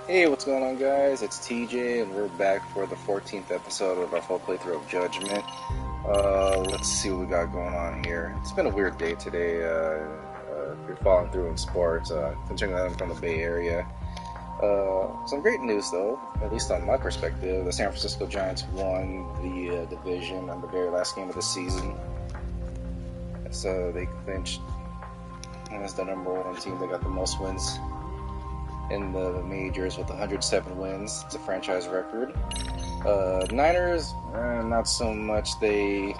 Hey, what's going on, guys? It's TJ, and we're back for the 14th episode of our full playthrough of Judgment. Let's see what we got going on here. It's been a weird day today. If you're following through in sports, considering that I'm from the Bay Area. Some great news, though, at least on my perspective. The San Francisco Giants won the division on the very last game of the season. So they clinched as the number one team. They got the most wins in the majors with 107 wins. It's a franchise record. Niners, not so much. They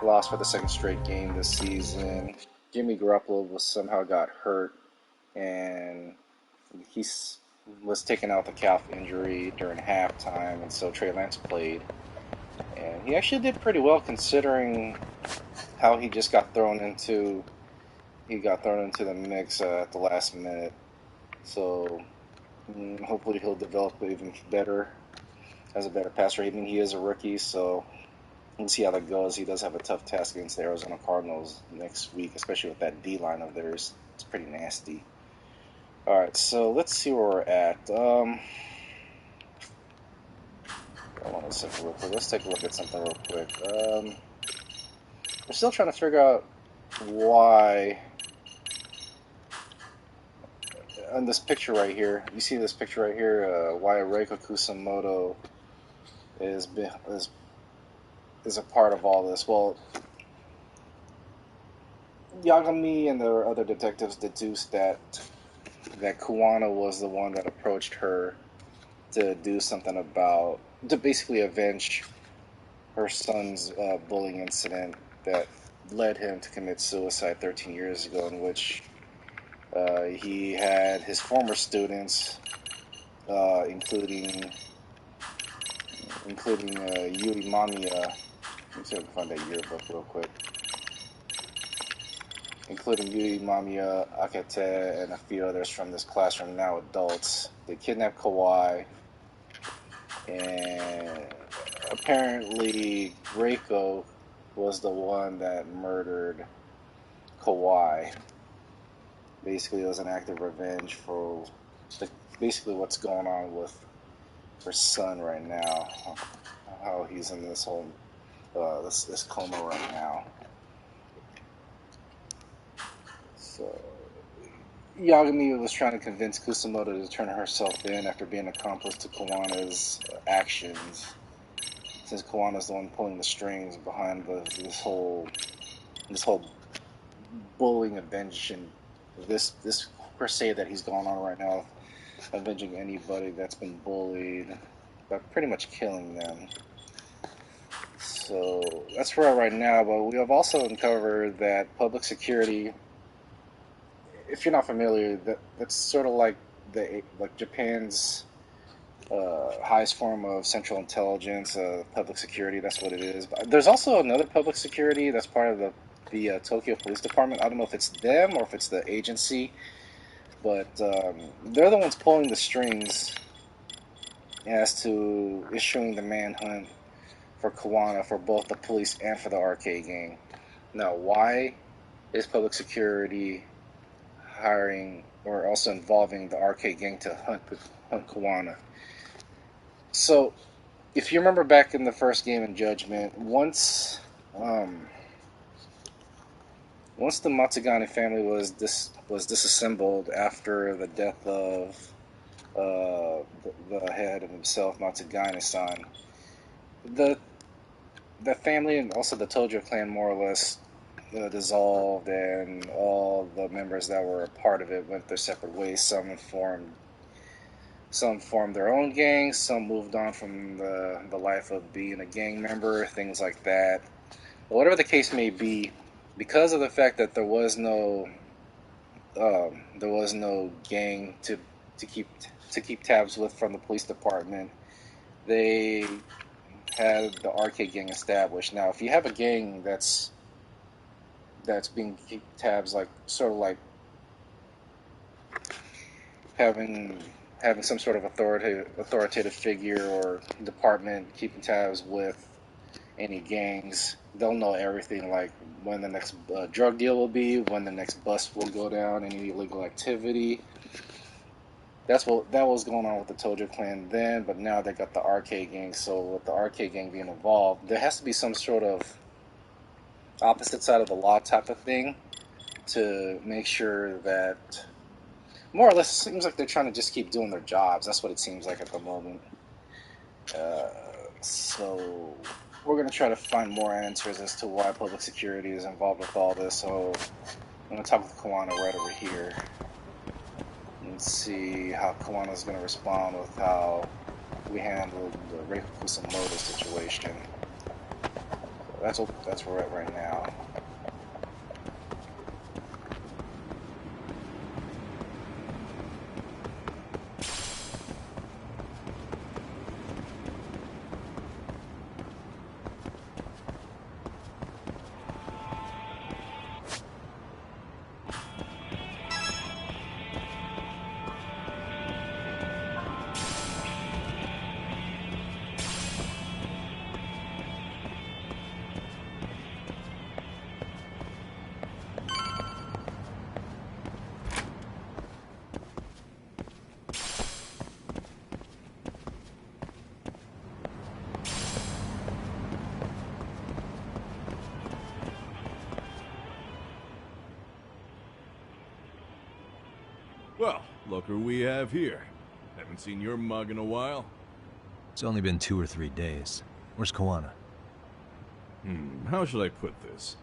lost for the second straight game this season. Jimmy Garoppolo somehow got hurt, and he was taken out with a calf injury during halftime, and so Trey Lance played. And he actually did pretty well considering how he just got thrown into the mix at the last minute. So hopefully he'll develop even better, has a better passer. I mean, he is a rookie, so we'll see how that goes. He does have a tough task against the Arizona Cardinals next week, especially with that D line of theirs. It's pretty nasty. All right, so let's see where we're at. Hold on a second, real quick. Let's take a look at something real quick. We're still trying to figure out why. On this picture right here, you see this picture right here, why Reiko Kusomoto is a part of all this. Well, Yagami and the other detectives deduced that Kuwana was the one that approached her to do something to basically avenge her son's bullying incident that led him to commit suicide 13 years ago, in which he had his former students, including Yui Mamiya. Let me see if I can find that yearbook real quick. Including Yui Mamiya, Akete, and a few others from this classroom, now adults. They kidnapped Kawhi, and apparently Reiko was the one that murdered Kawhi. Basically, it was an act of revenge for basically what's going on with her son right now, how he's in this whole this coma right now. So Yagami was trying to convince Kusumoto to turn herself in after being an accomplice to Kuwana's actions, since Kuwana's the one pulling the strings behind this whole bullying invention, this crusade that he's going on right now, avenging anybody that's been bullied, but pretty much killing them. So that's where we're at right now, but we have also uncovered that public security, if you're not familiar, that's sort of like Japan's highest form of central intelligence, public security. That's what it is. But there's also another public security that's part of the Tokyo Police Department. I don't know if it's them or if it's the agency, but they're the ones pulling the strings as to issuing the manhunt for Kuwana for both the police and for the arcade gang. Now, why is public security hiring or also involving the arcade gang to hunt Kuwana? So, if you remember back in the first game in Judgment, once the Matsugane family was disassembled after the death of the head of himself, Matsugane-san, the family and also the Tojo clan more or less dissolved, and all the members that were a part of it went their separate ways. Some formed their own gangs, some moved on from the life of being a gang member, things like that. But whatever the case may be, because of the fact that there was no gang to keep tabs with from the police department, they had the arcade gang established. Now, if you have a gang that's being keep tabs, like sort of like having some sort of authoritative figure or department keeping tabs with any gangs, they'll know everything, like when the next drug deal will be, when the next bus will go down, any illegal activity. that was going on with the Tojo clan then, but now they got the arcade gang. So with the arcade gang being involved, there has to be some sort of opposite side of the law type of thing to make sure that, more or less, it seems like they're trying to just keep doing their jobs. That's what it seems like at the moment. So we're going to try to find more answers as to why public security is involved with all this. So I'm going to talk with Kuwana right over here and see how Kuwana is going to respond with how we handled the Reiko Kusomoto situation. So that's where we're at right now. Well, look who we have here. Haven't seen your mug in a while. It's only been 2 or 3 days. Where's Kuwana? How should I put this?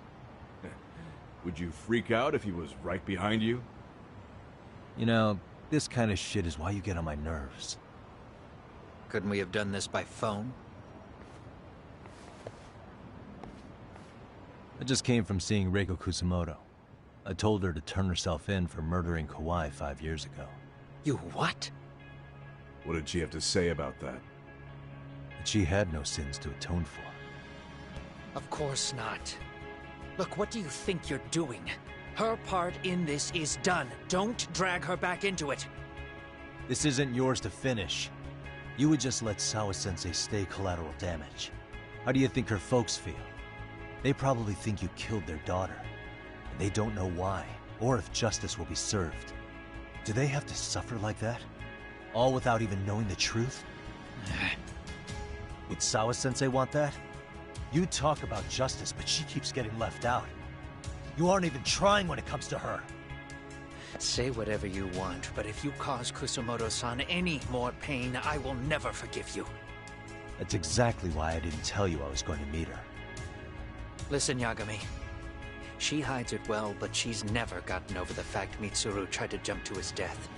Would you freak out if he was right behind you? You know, this kind of shit is why you get on my nerves. Couldn't we have done this by phone? I just came from seeing Reiko Kusomoto. I told her to turn herself in for murdering Kawhi 5 years ago. You what? What did she have to say about that? That she had no sins to atone for. Of course not. Look, what do you think you're doing? Her part in this is done. Don't drag her back into it. This isn't yours to finish. You would just let Sawa-sensei stay collateral damage. How do you think her folks feel? They probably think you killed their daughter. And they don't know why, or if justice will be served. Do they have to suffer like that? All without even knowing the truth? Would Sawa-sensei want that? You talk about justice, but she keeps getting left out. You aren't even trying when it comes to her. Say whatever you want, but if you cause Kusomoto-san any more pain, I will never forgive you. That's exactly why I didn't tell you I was going to meet her. Listen, Yagami. She hides it well, but she's never gotten over the fact PLayTHRU tried to jump to his death.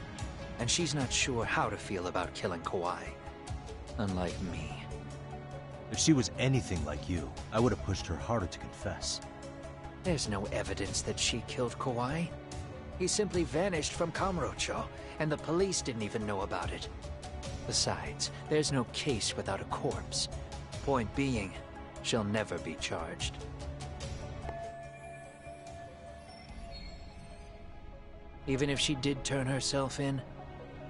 And she's not sure how to feel about killing Kawhi. Unlike me. If she was anything like you, I would have pushed her harder to confess. There's no evidence that she killed Kawhi. He simply vanished from Kamurocho, and the police didn't even know about it. Besides, there's no case without a corpse. Point being, she'll never be charged. Even if she did turn herself in,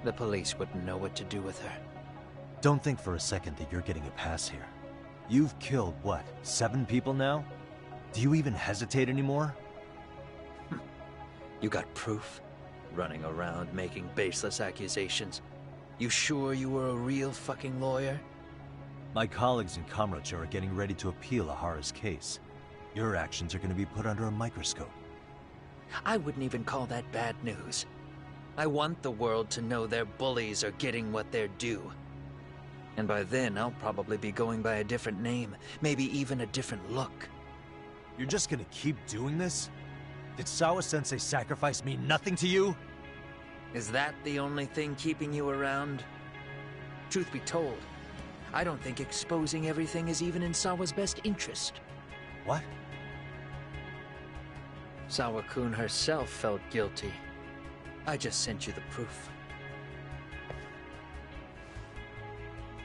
the police wouldn't know what to do with her. Don't think for a second that you're getting a pass here. You've killed, what, 7 people now? Do you even hesitate anymore? You got proof? Running around making baseless accusations. You sure you were a real fucking lawyer? My colleagues in Kamurocho are getting ready to appeal Ahara's case. Your actions are going to be put under a microscope. I wouldn't even call that bad news. I want the world to know their bullies are getting what they're due. And by then, I'll probably be going by a different name, maybe even a different look. You're just gonna keep doing this? Did Sawa-sensei sacrifice mean nothing to you? Is that the only thing keeping you around? Truth be told, I don't think exposing everything is even in Sawa's best interest. What? Sawa-kun herself felt guilty. I just sent you the proof.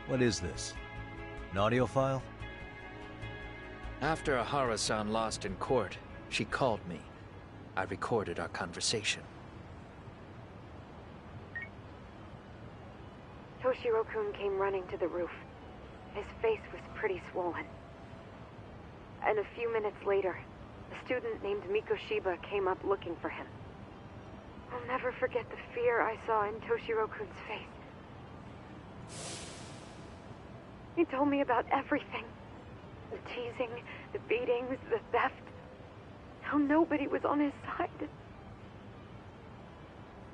What is this? An audio file? After Ahara-san lost in court, she called me. I recorded our conversation. Toshiro-kun came running to the roof. His face was pretty swollen. And a few minutes later, a student named Mikoshiba came up looking for him. I'll never forget the fear I saw in Toshiro-kun's face. He told me about everything. The teasing, the beatings, the theft. How nobody was on his side.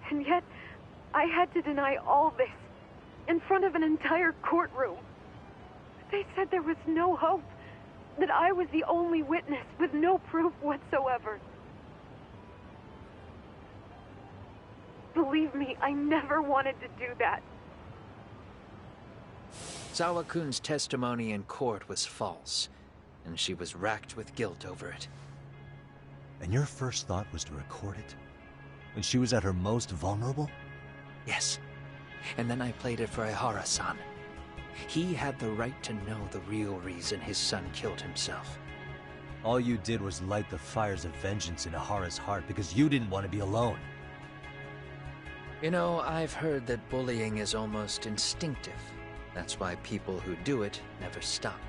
And yet, I had to deny all this in front of an entire courtroom. They said there was no hope, that I was the only witness with no proof whatsoever. Believe me, I never wanted to do that. Sawa-kun's testimony in court was false, and she was racked with guilt over it. And your first thought was to record it? When she was at her most vulnerable? Yes. And then I played it for Ihara-san. He had the right to know the real reason his son killed himself. All you did was light the fires of vengeance in Ihara's heart because you didn't want to be alone. You know, I've heard that bullying is almost instinctive. That's why people who do it never stop.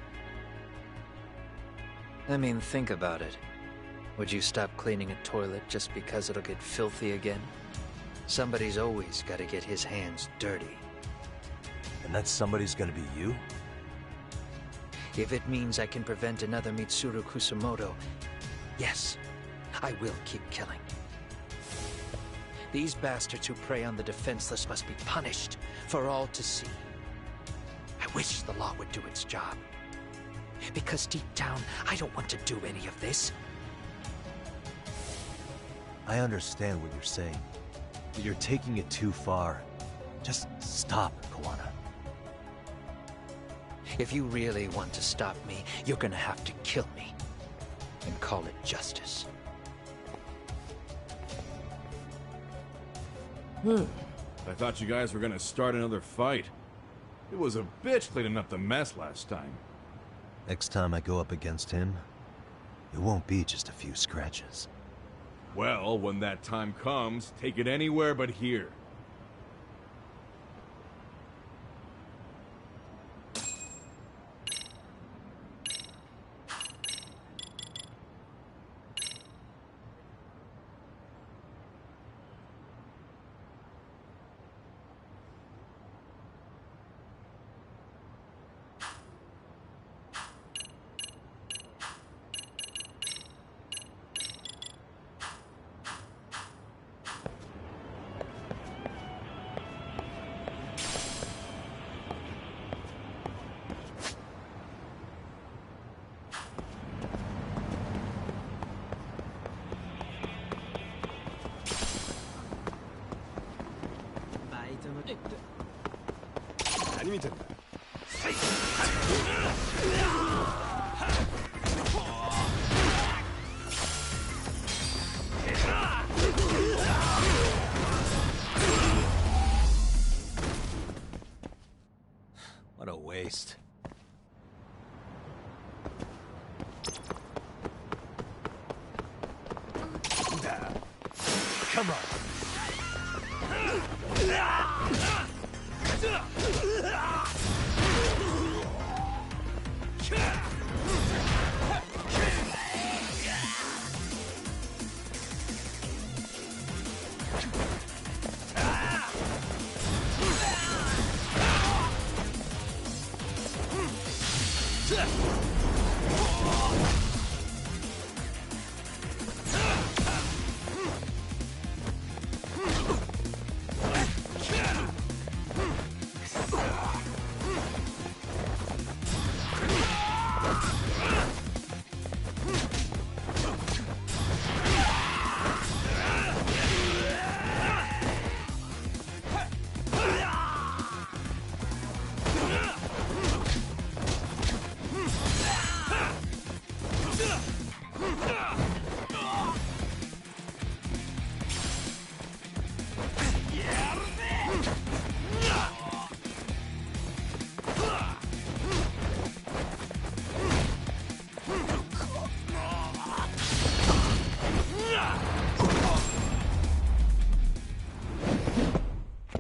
I mean, think about it. Would you stop cleaning a toilet just because it'll get filthy again? Somebody's always got to get his hands dirty. And that somebody's gonna be you? If it means I can prevent another Mitsuru Kusomoto, yes, I will keep killing. These bastards who prey on the defenseless must be punished for all to see. I wish the law would do its job. Because deep down, I don't want to do any of this. I understand what you're saying, but you're taking it too far. Just stop, Kuwana. If you really want to stop me, you're gonna have to kill me. And call it justice. I thought you guys were gonna start another fight. It was a bitch cleaning up the mess last time. Next time I go up against him, it won't be just a few scratches. Well, when that time comes, take it anywhere but here. What a waste. Come on.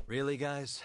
Really, guys?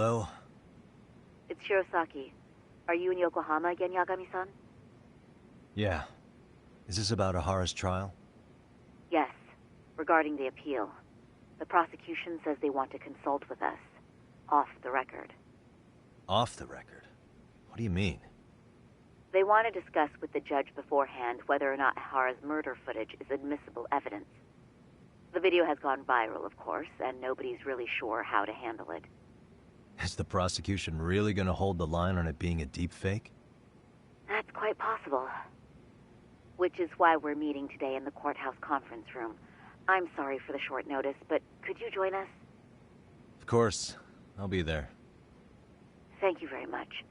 Hello? It's Shirosaki. Are you in Yokohama again, Yagami-san? Yeah. Is this about Ahara's trial? Yes, regarding the appeal. The prosecution says they want to consult with us. Off the record. Off the record? What do you mean? They want to discuss with the judge beforehand whether or not Ahara's murder footage is admissible evidence. The video has gone viral, of course, and nobody's really sure how to handle it. Is the prosecution really gonna hold the line on it being a deepfake? That's quite possible. Which is why we're meeting today in the courthouse conference room. I'm sorry for the short notice, but could you join us? Of course. I'll be there. Thank you very much.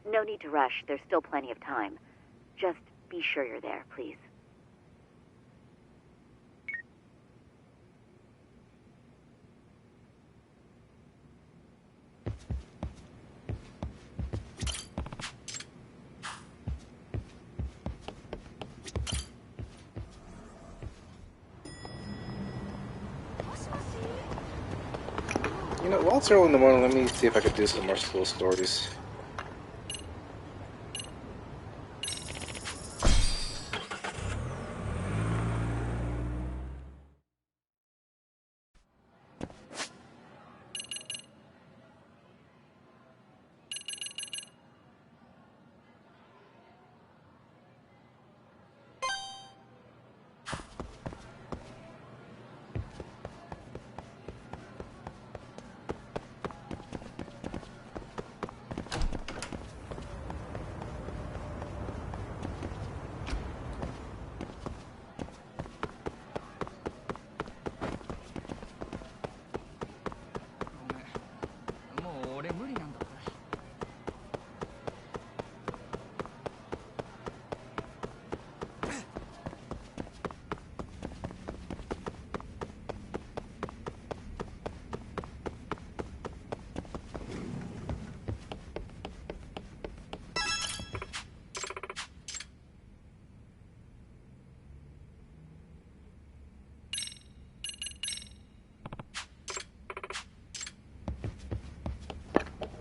No need to rush. There's still plenty of time. Just be sure you're there, please. You know, while it's early in the morning, let me see if I could do some more school stories.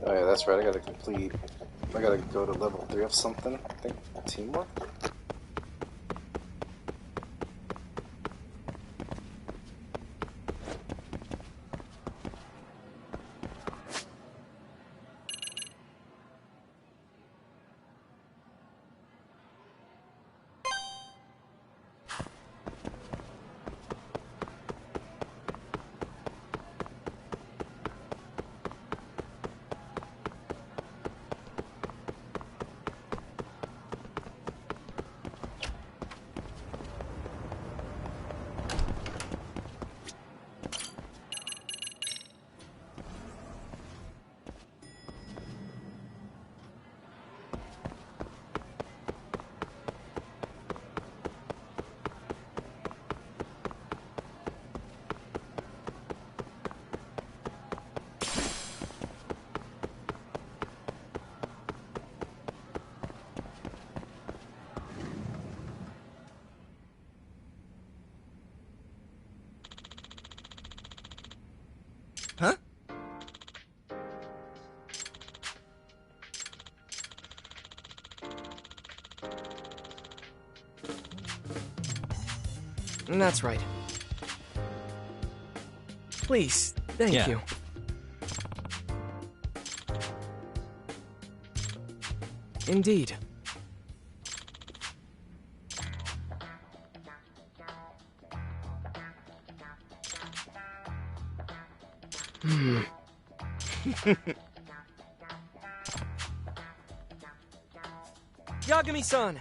Oh yeah, that's right, I gotta go to level 3 of something, I think, teamwork? Huh? That's right. Please, thank you. Indeed. Yagami-san!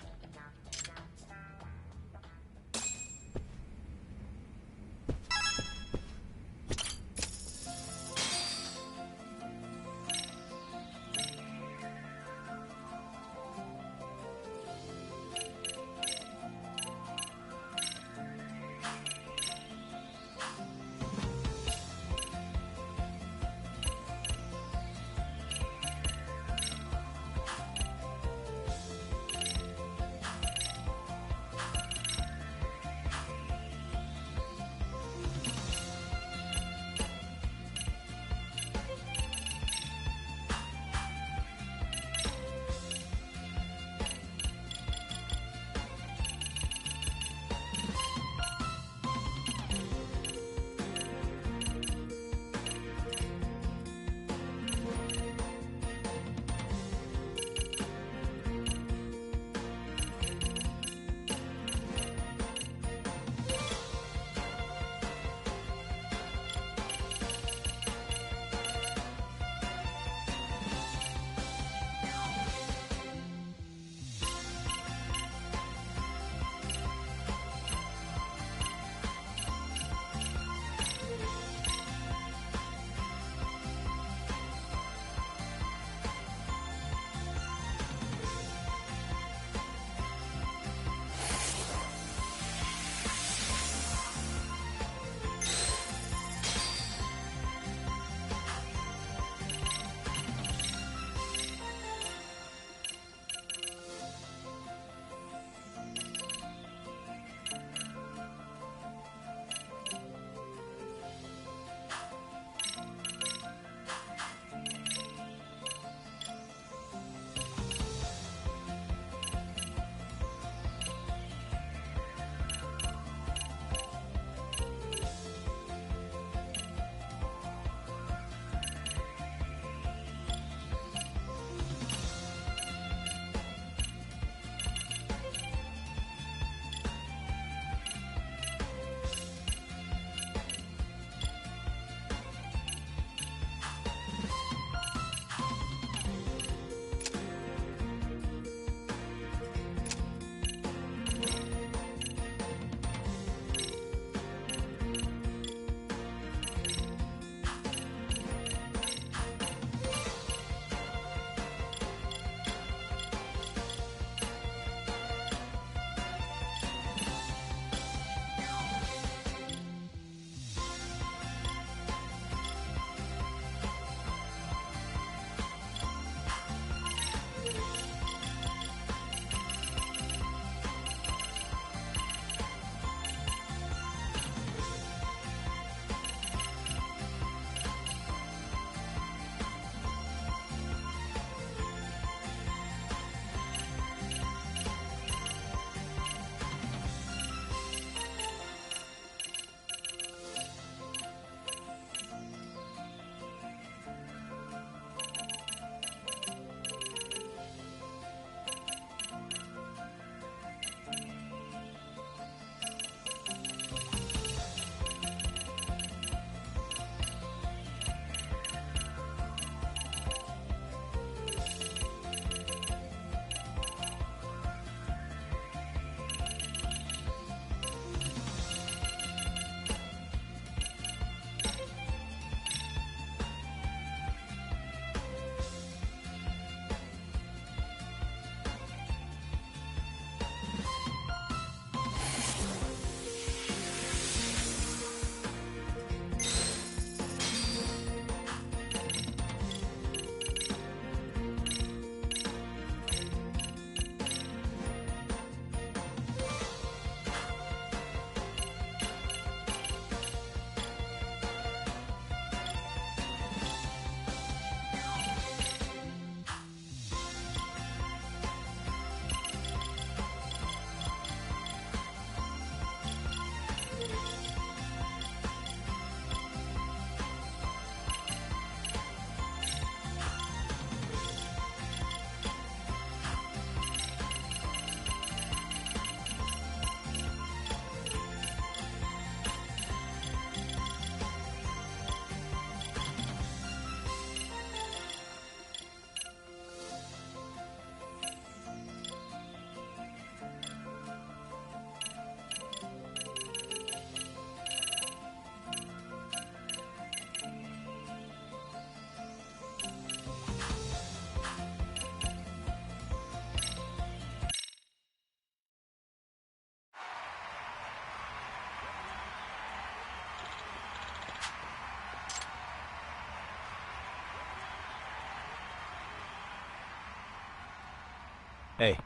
Hey.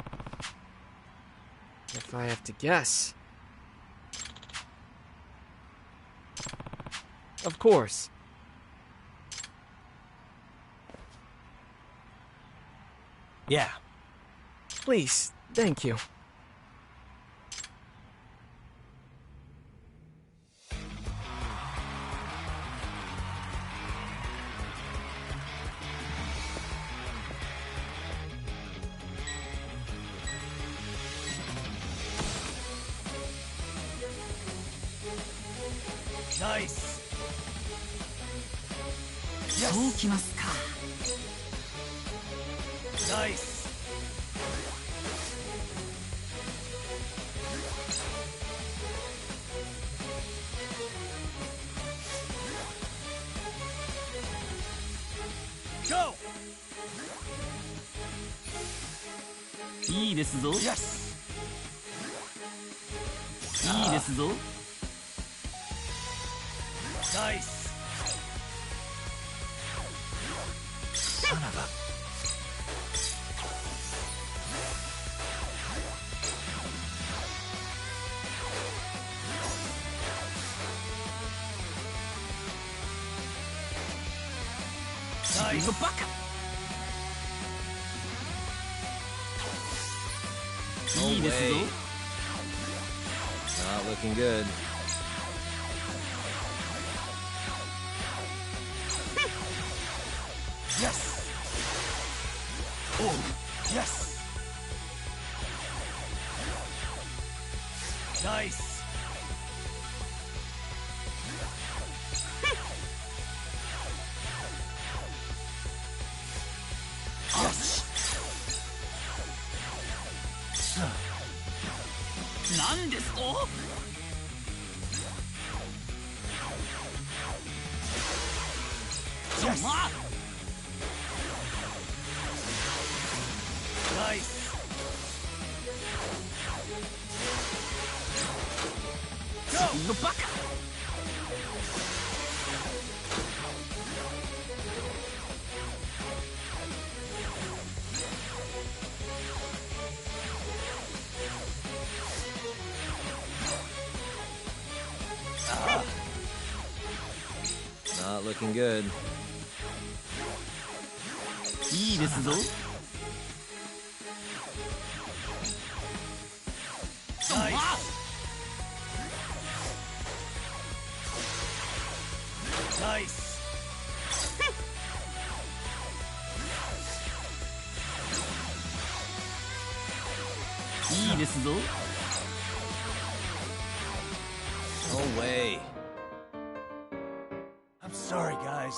If I have to guess. Of course. Yeah. Please, thank you. Nice. そうきますか。Nice. Go. いいですぞ。 Yes. いいですぞ。 Nice. Son of a. Nice. No いいですぞ。 way. Not looking good. Yes. Oh, yes. Nice. Yes. なんですと。 Yes. まあ Nice. Go. のバカ。 Not looking good. いいですぞ。 Nice. Nice. いいですぞ。 No way. I'm sorry, guys.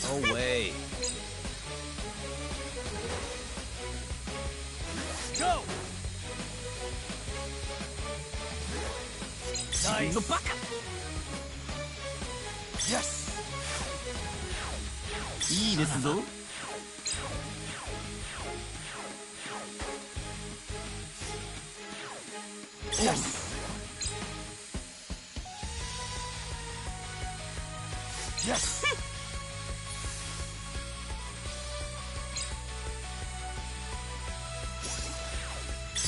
No way. Go! 自分のバカ Yes! いいですぞ Yes! Yes!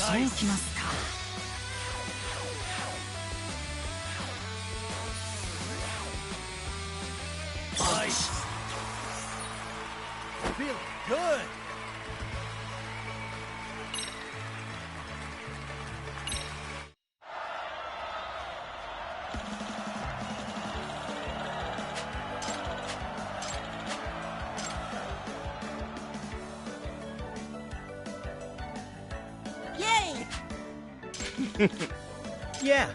Nice. そうきますか Nice! Feeling good! Yay! Yeah.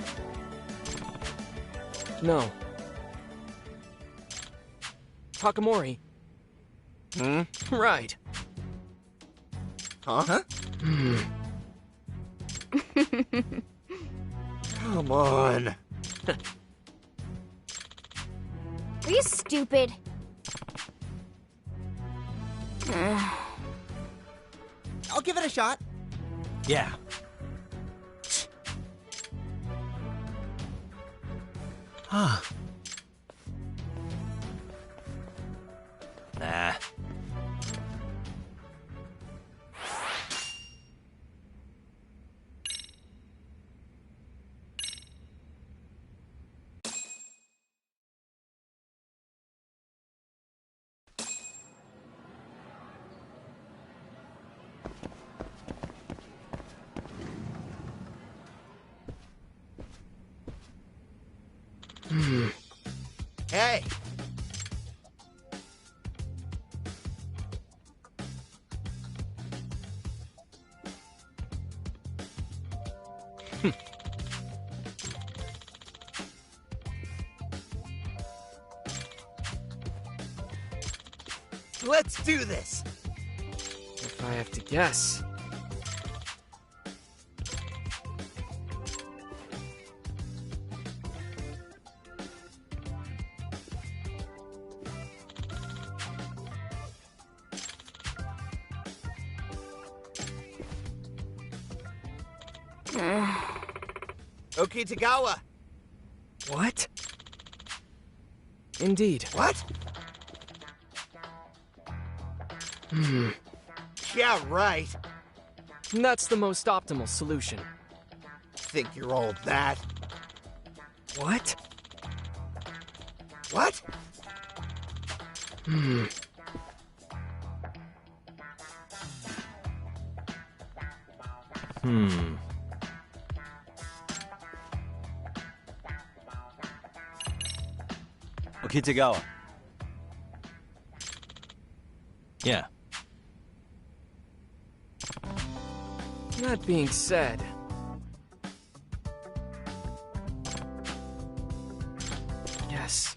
No. Takamori. Hmm? Right. Huh? Come on. Are you stupid? I'll give it a shot. Yeah. Huh. Nah. Hey. Let's do this. If I have to guess. Okay, Tagawa. What? Indeed. What? Yeah, right. That's the most optimal solution. Think you're all that? What? What? Okitagawa. Yeah. That being said, yes.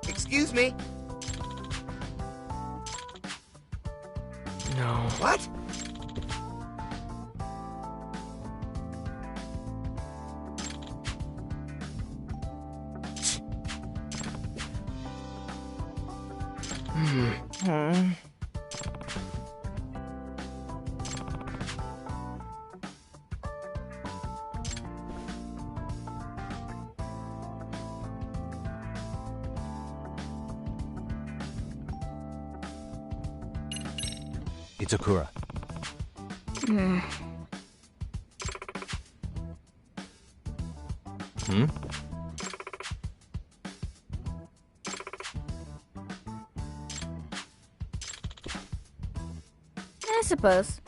Excuse me? No. What? Itakura. Hmm? I suppose.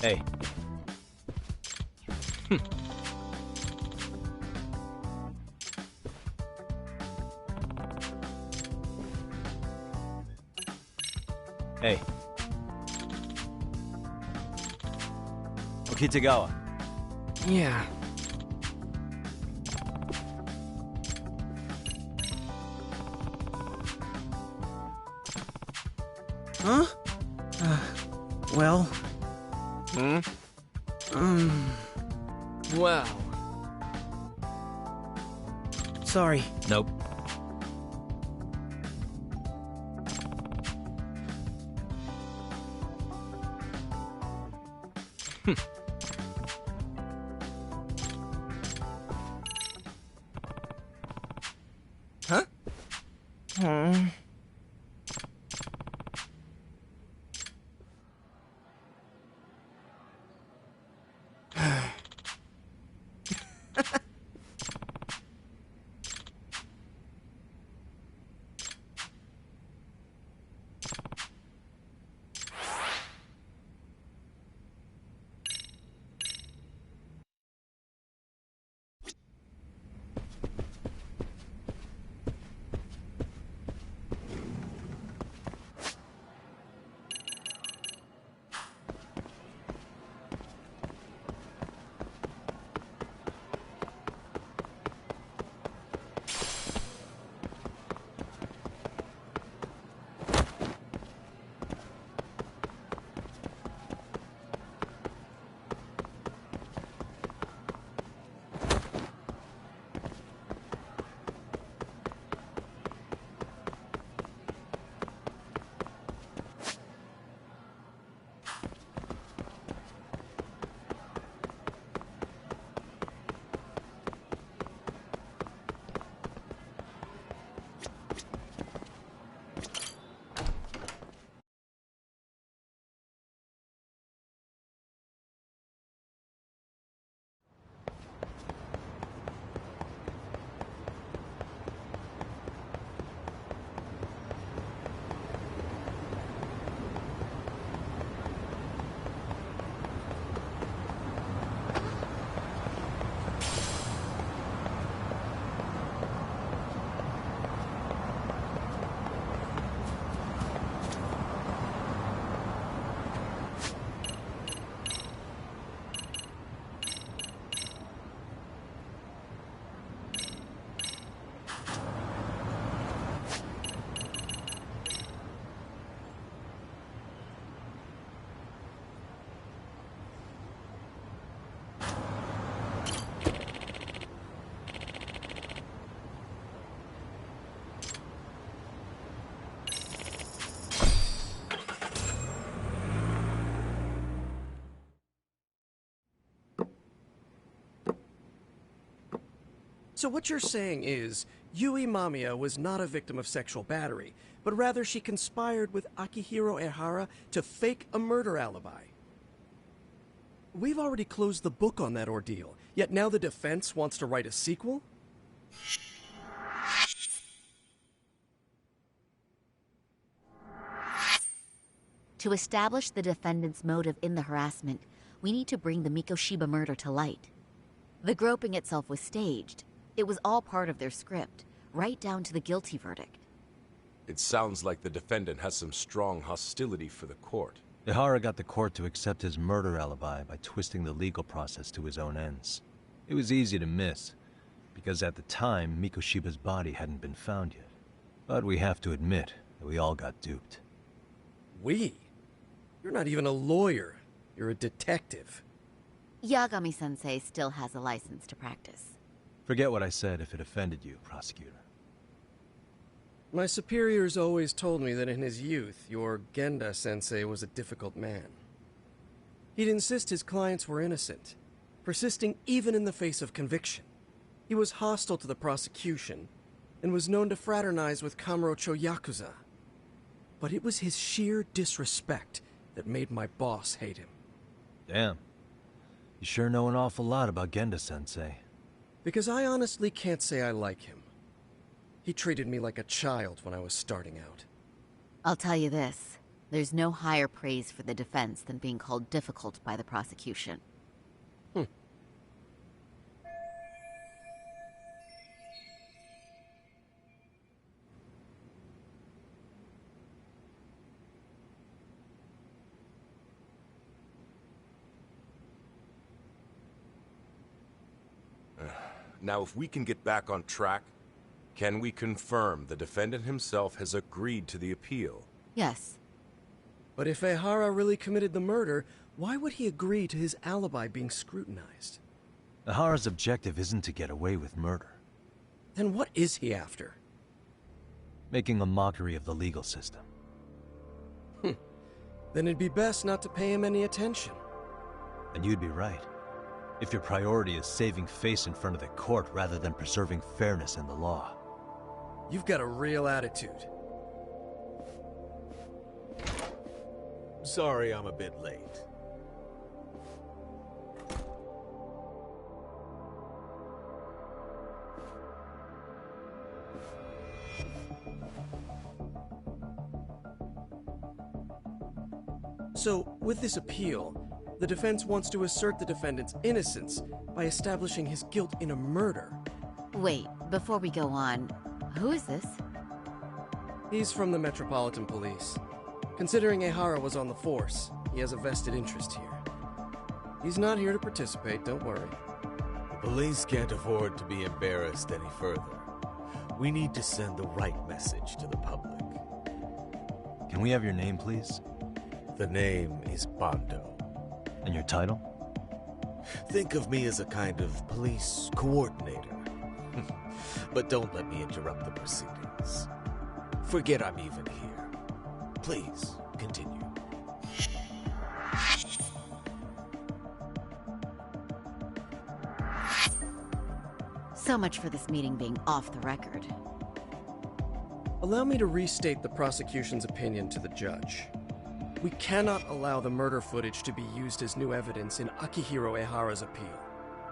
Hey. Hey. Kitagawa. Yeah. Huh? Well... Hmm? Well... Sorry. Nope. Huh? Hmm. So what you're saying is, Yui Mamiya was not a victim of sexual battery, but rather she conspired with Akihiro Ehara to fake a murder alibi. We've already closed the book on that ordeal, yet now the defense wants to write a sequel? To establish the defendant's motive in the harassment, we need to bring the Mikoshiba murder to light. The groping itself was staged. It was all part of their script, right down to the guilty verdict. It sounds like the defendant has some strong hostility for the court. Ehara got the court to accept his murder alibi by twisting the legal process to his own ends. It was easy to miss, because at the time, Mikoshiba's body hadn't been found yet. But we have to admit that we all got duped. We? You're not even a lawyer. You're a detective. Yagami-sensei still has a license to practice. Forget what I said if it offended you, prosecutor. My superiors always told me that in his youth, your Genda-sensei was a difficult man. He'd insist his clients were innocent, persisting even in the face of conviction. He was hostile to the prosecution, and was known to fraternize with Kamurocho Yakuza. But it was his sheer disrespect that made my boss hate him. Damn. You sure know an awful lot about Genda-sensei. Because I honestly can't say I like him. He treated me like a child when I was starting out. I'll tell you this. There's no higher praise for the defense than being called difficult by the prosecution. Now, if we can get back on track, can we confirm the defendant himself has agreed to the appeal? Yes. But if Ehara really committed the murder, why would he agree to his alibi being scrutinized? Ehara's objective isn't to get away with murder. Then what is he after? Making a mockery of the legal system. Then it'd be best not to pay him any attention. And you'd be right. If your priority is saving face in front of the court rather than preserving fairness in the law. You've got a real attitude. Sorry I'm a bit late. So, with this appeal, the defense wants to assert the defendant's innocence by establishing his guilt in a murder. Wait, before we go on, who is this? He's from the Metropolitan Police. Considering Ehara was on the force, he has a vested interest here. He's not here to participate, don't worry. The police can't afford to be embarrassed any further. We need to send the right message to the public. Can we have your name, please? The name is Bando. And your title? Think of me as a kind of police coordinator. But don't let me interrupt the proceedings. Forget I'm even here. Please, continue. So much for this meeting being off the record. Allow me to restate the prosecution's opinion to the judge. We cannot allow the murder footage to be used as new evidence in Akihiro Ehara's appeal.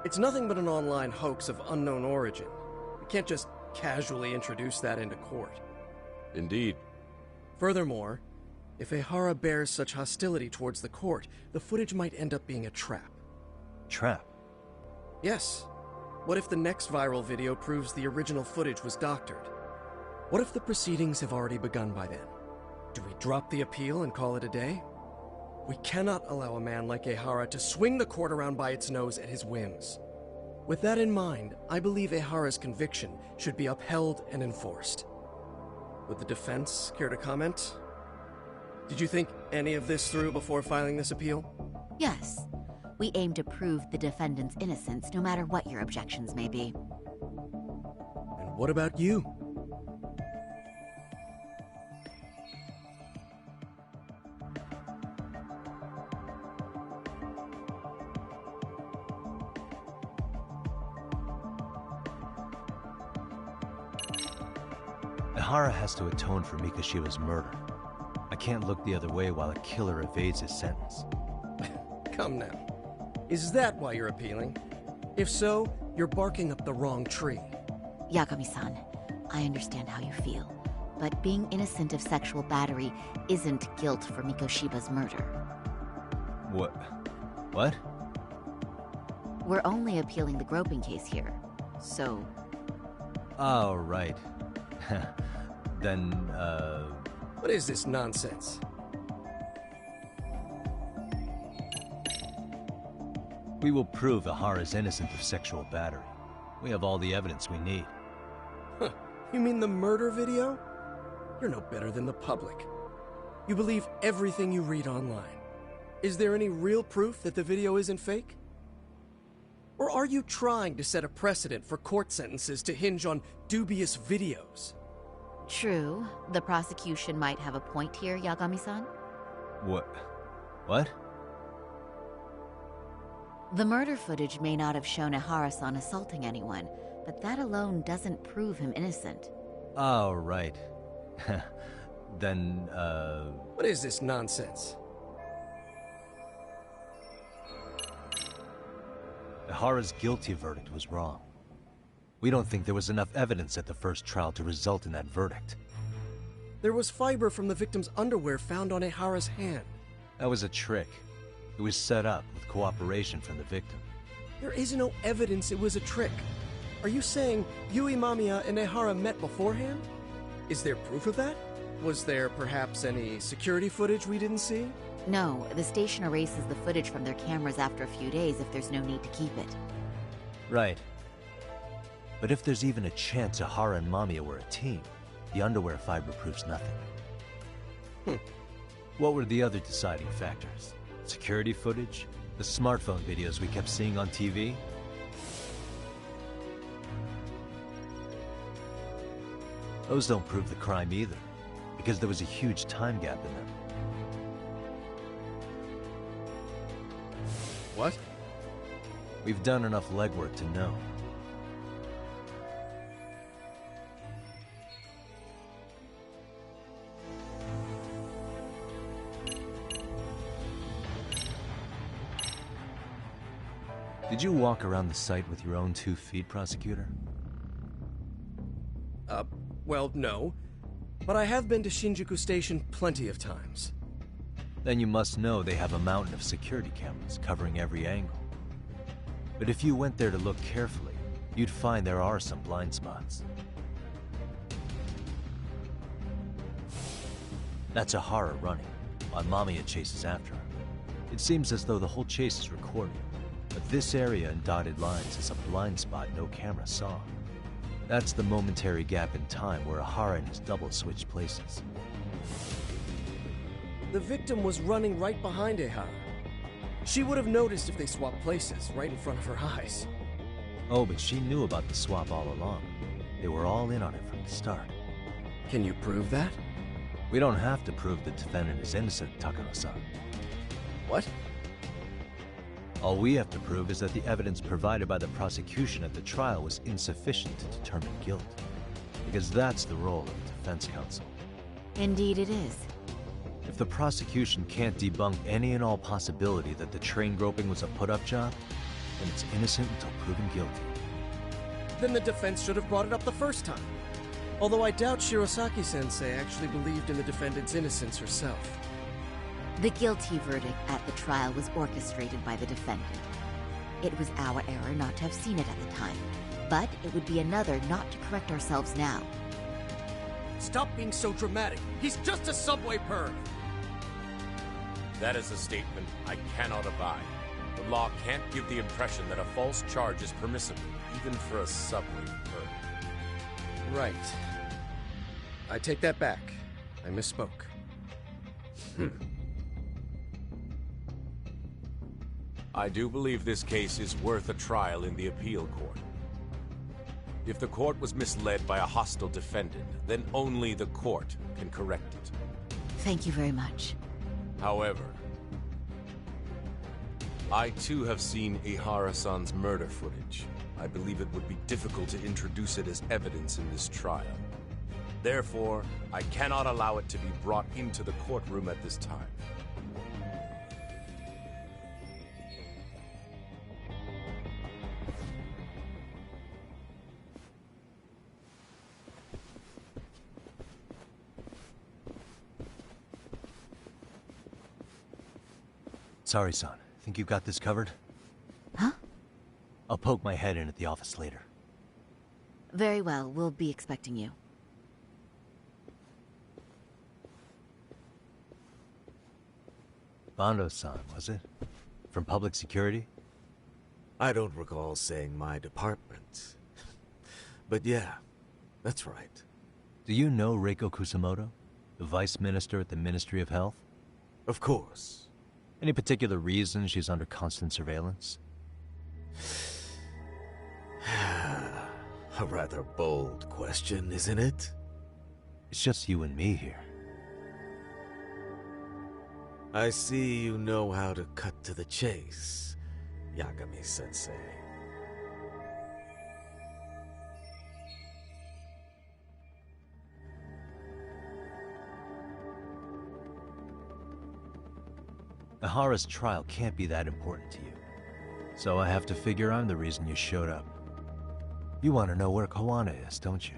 It's nothing but an online hoax of unknown origin. We can't just casually introduce that into court. Indeed. Furthermore, if Ehara bears such hostility towards the court, the footage might end up being a trap. Trap? Yes. What if the next viral video proves the original footage was doctored? What if the proceedings have already begun by then? Do we drop the appeal and call it a day? We cannot allow a man like Ehara to swing the court around by its nose at his whims. With that in mind, I believe Ehara's conviction should be upheld and enforced. Would the defense care to comment? Did you think any of this through before filing this appeal? Yes. We aim to prove the defendant's innocence, no matter what your objections may be. And what about you? Ehara has to atone for Mikoshiba's murder. I can't look the other way while a killer evades his sentence. Come now. Is that why you're appealing? If so, you're barking up the wrong tree. Yagami-san, I understand how you feel, but being innocent of sexual battery isn't guilt for Mikoshiba's murder. What? What? We're only appealing the groping case here, so... Oh, right. Then, What is this nonsense? We will prove Ehara's innocent of sexual battery. We have all the evidence we need. Huh. You mean the murder video? You're no better than the public. You believe everything you read online. Is there any real proof that the video isn't fake? Or are you trying to set a precedent for court sentences to hinge on dubious videos? True. The prosecution might have a point here, Yagami-san. What? What? The murder footage may not have shown Ehara-san assaulting anyone, but that alone doesn't prove him innocent. Oh, right. Then, What is this nonsense? Ehara's guilty verdict was wrong. We don't think there was enough evidence at the first trial to result in that verdict. There was fiber from the victim's underwear found on Ehara's hand. That was a trick. It was set up with cooperation from the victim. There is no evidence it was a trick. Are you saying Yui Mamiya and Ehara met beforehand? Is there proof of that? Was there perhaps any security footage we didn't see? No, the station erases the footage from their cameras after a few days if there's no need to keep it. Right. But if there's even a chance Ihara and Mamiya were a team, the underwear fiber proves nothing. What were the other deciding factors? Security footage? The smartphone videos we kept seeing on TV? Those don't prove the crime either, because there was a huge time gap in them. What? We've done enough legwork to know. Did you walk around the site with your own 2 feet, Prosecutor? Well, no. But I have been to Shinjuku Station plenty of times. Then you must know they have a mountain of security cameras covering every angle. But if you went there to look carefully, you'd find there are some blind spots. That's Ihara running, while Mamiya chases after her. It seems as though the whole chase is recorded, but this area in dotted lines is a blind spot no camera saw. That's the momentary gap in time where Ihara and his double switched places. The victim was running right behind Ihara. She would have noticed if they swapped places, right in front of her eyes. Oh, but she knew about the swap all along. They were all in on it from the start. Can you prove that? We don't have to prove the defendant is innocent, Takano-san. What? All we have to prove is that the evidence provided by the prosecution at the trial was insufficient to determine guilt. Because that's the role of the defense counsel. Indeed it is. If the prosecution can't debunk any and all possibility that the train groping was a put-up job, then it's innocent until proven guilty. Then the defense should have brought it up the first time. Although I doubt Shirosaki-sensei actually believed in the defendant's innocence herself. The guilty verdict at the trial was orchestrated by the defendant. It was our error not to have seen it at the time, but it would be another not to correct ourselves now. Stop being so dramatic. He's just a subway perv. That is a statement I cannot abide. The law can't give the impression that a false charge is permissible, even for a subway perv. Right. I take that back. I misspoke. I do believe this case is worth a trial in the appeal court. If the court was misled by a hostile defendant, then only the court can correct it. Thank you very much. However, I too have seen Ihara-san's murder footage. I believe it would be difficult to introduce it as evidence in this trial. Therefore, I cannot allow it to be brought into the courtroom at this time. Sorry, son. Think you got this covered? Huh? I'll poke my head in at the office later. Very well, we'll be expecting you. Bando-san, was it? From public security? I don't recall saying my department. But yeah, that's right. Do you know Reiko Kusomoto? The Vice Minister at the Ministry of Health? Of course. Any particular reason she's under constant surveillance? A rather bold question, isn't it? It's just you and me here. I see you know how to cut to the chase, Yagami-sensei. Ihara's trial can't be that important to you. So I have to figure I'm the reason you showed up. You want to know where Kuwana is, don't you?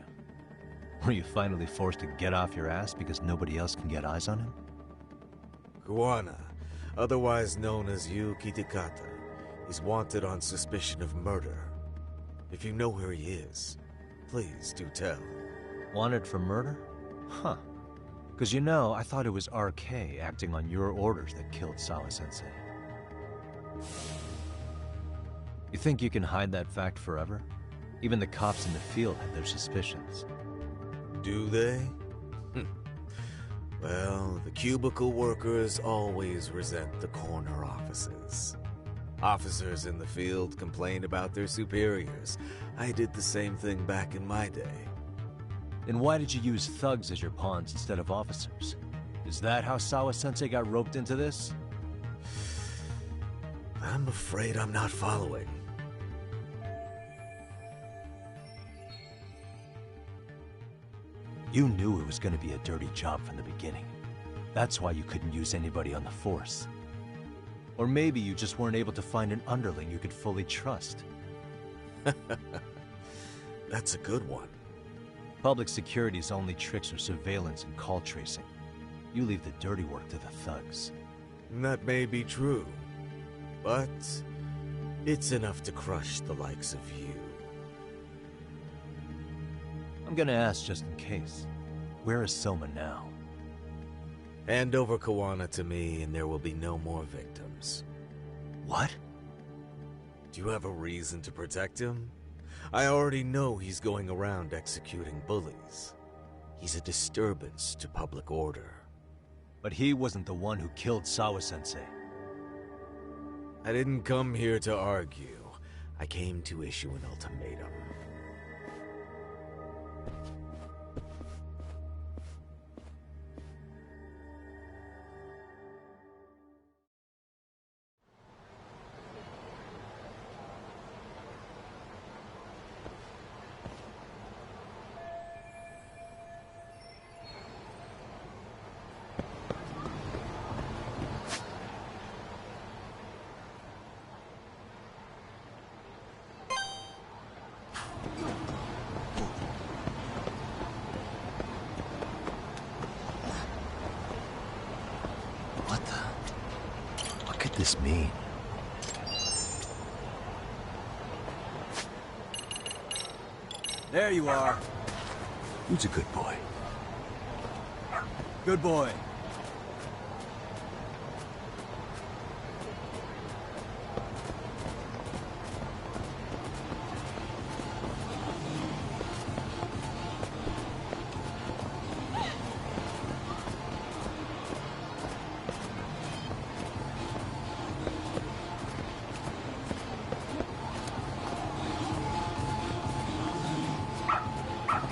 Were you finally forced to get off your ass because nobody else can get eyes on him? Kuwana, otherwise known as Yuki Takata, is wanted on suspicion of murder. If you know where he is, please do tell. Wanted for murder? Huh. Because you know, I thought it was RK acting on your orders that killed Sawa-sensei. You think you can hide that fact forever? Even the cops in the field had their suspicions. Do they? Well, the cubicle workers always resent the corner offices. Officers in the field complain about their superiors. I did the same thing back in my day. Then why did you use thugs as your pawns instead of officers? Is that how Sawa-sensei got roped into this? I'm afraid I'm not following. You knew it was going to be a dirty job from the beginning. That's why you couldn't use anybody on the force. Or maybe you just weren't able to find an underling you could fully trust. That's a good one. Public security's only tricks are surveillance and call tracing. You leave the dirty work to the thugs. That may be true, but it's enough to crush the likes of you. I'm gonna ask just in case. Where is Soma now? Hand over Kuwana to me and there will be no more victims. What? Do you have a reason to protect him? I already know he's going around executing bullies. He's a disturbance to public order. But he wasn't the one who killed Sawa-sensei. I didn't come here to argue. I came to issue an ultimatum. What could this mean? There you are. Who's a good boy? Good boy.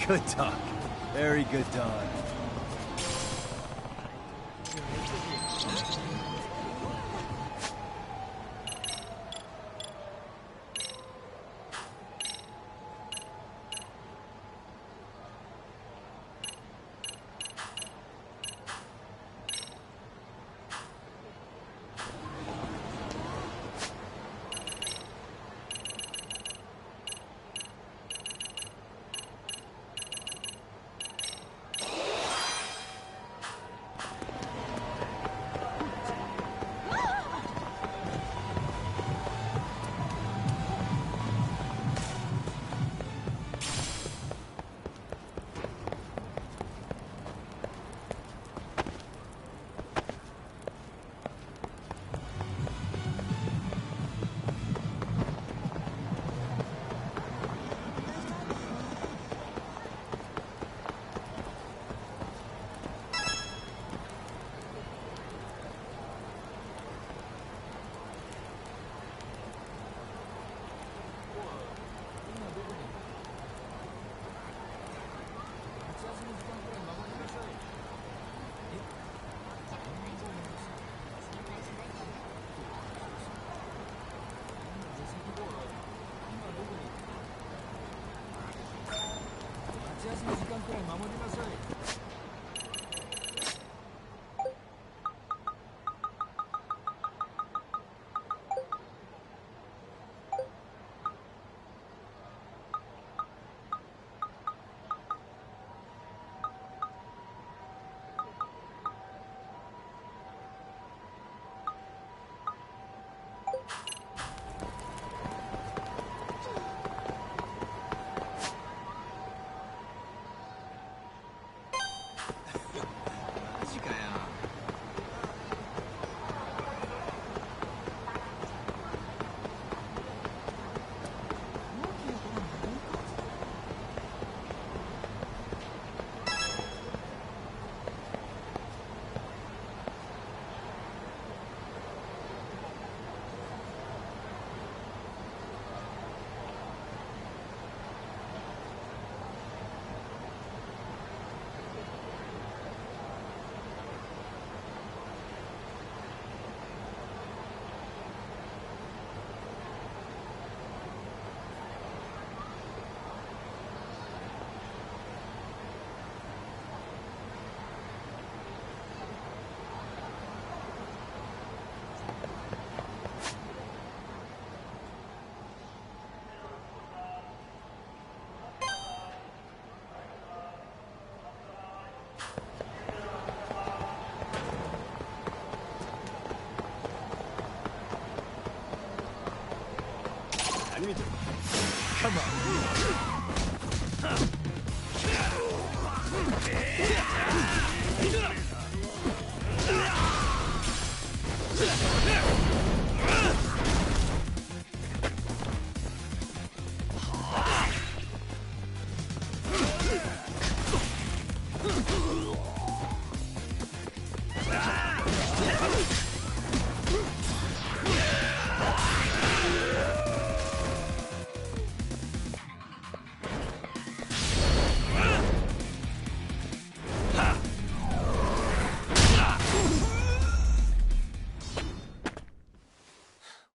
Good dog. Very good dog.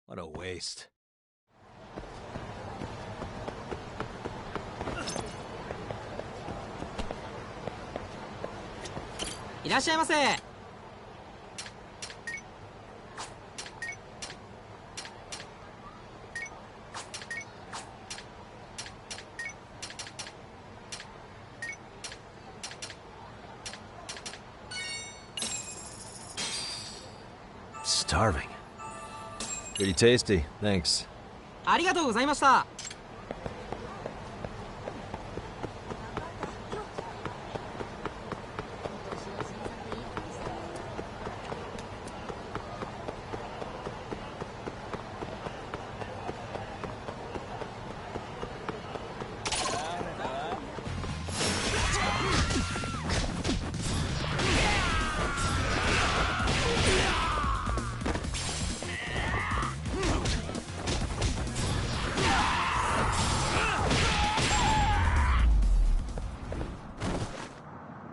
What a waste. Starving. Pretty tasty, thanks. ありがとうございました。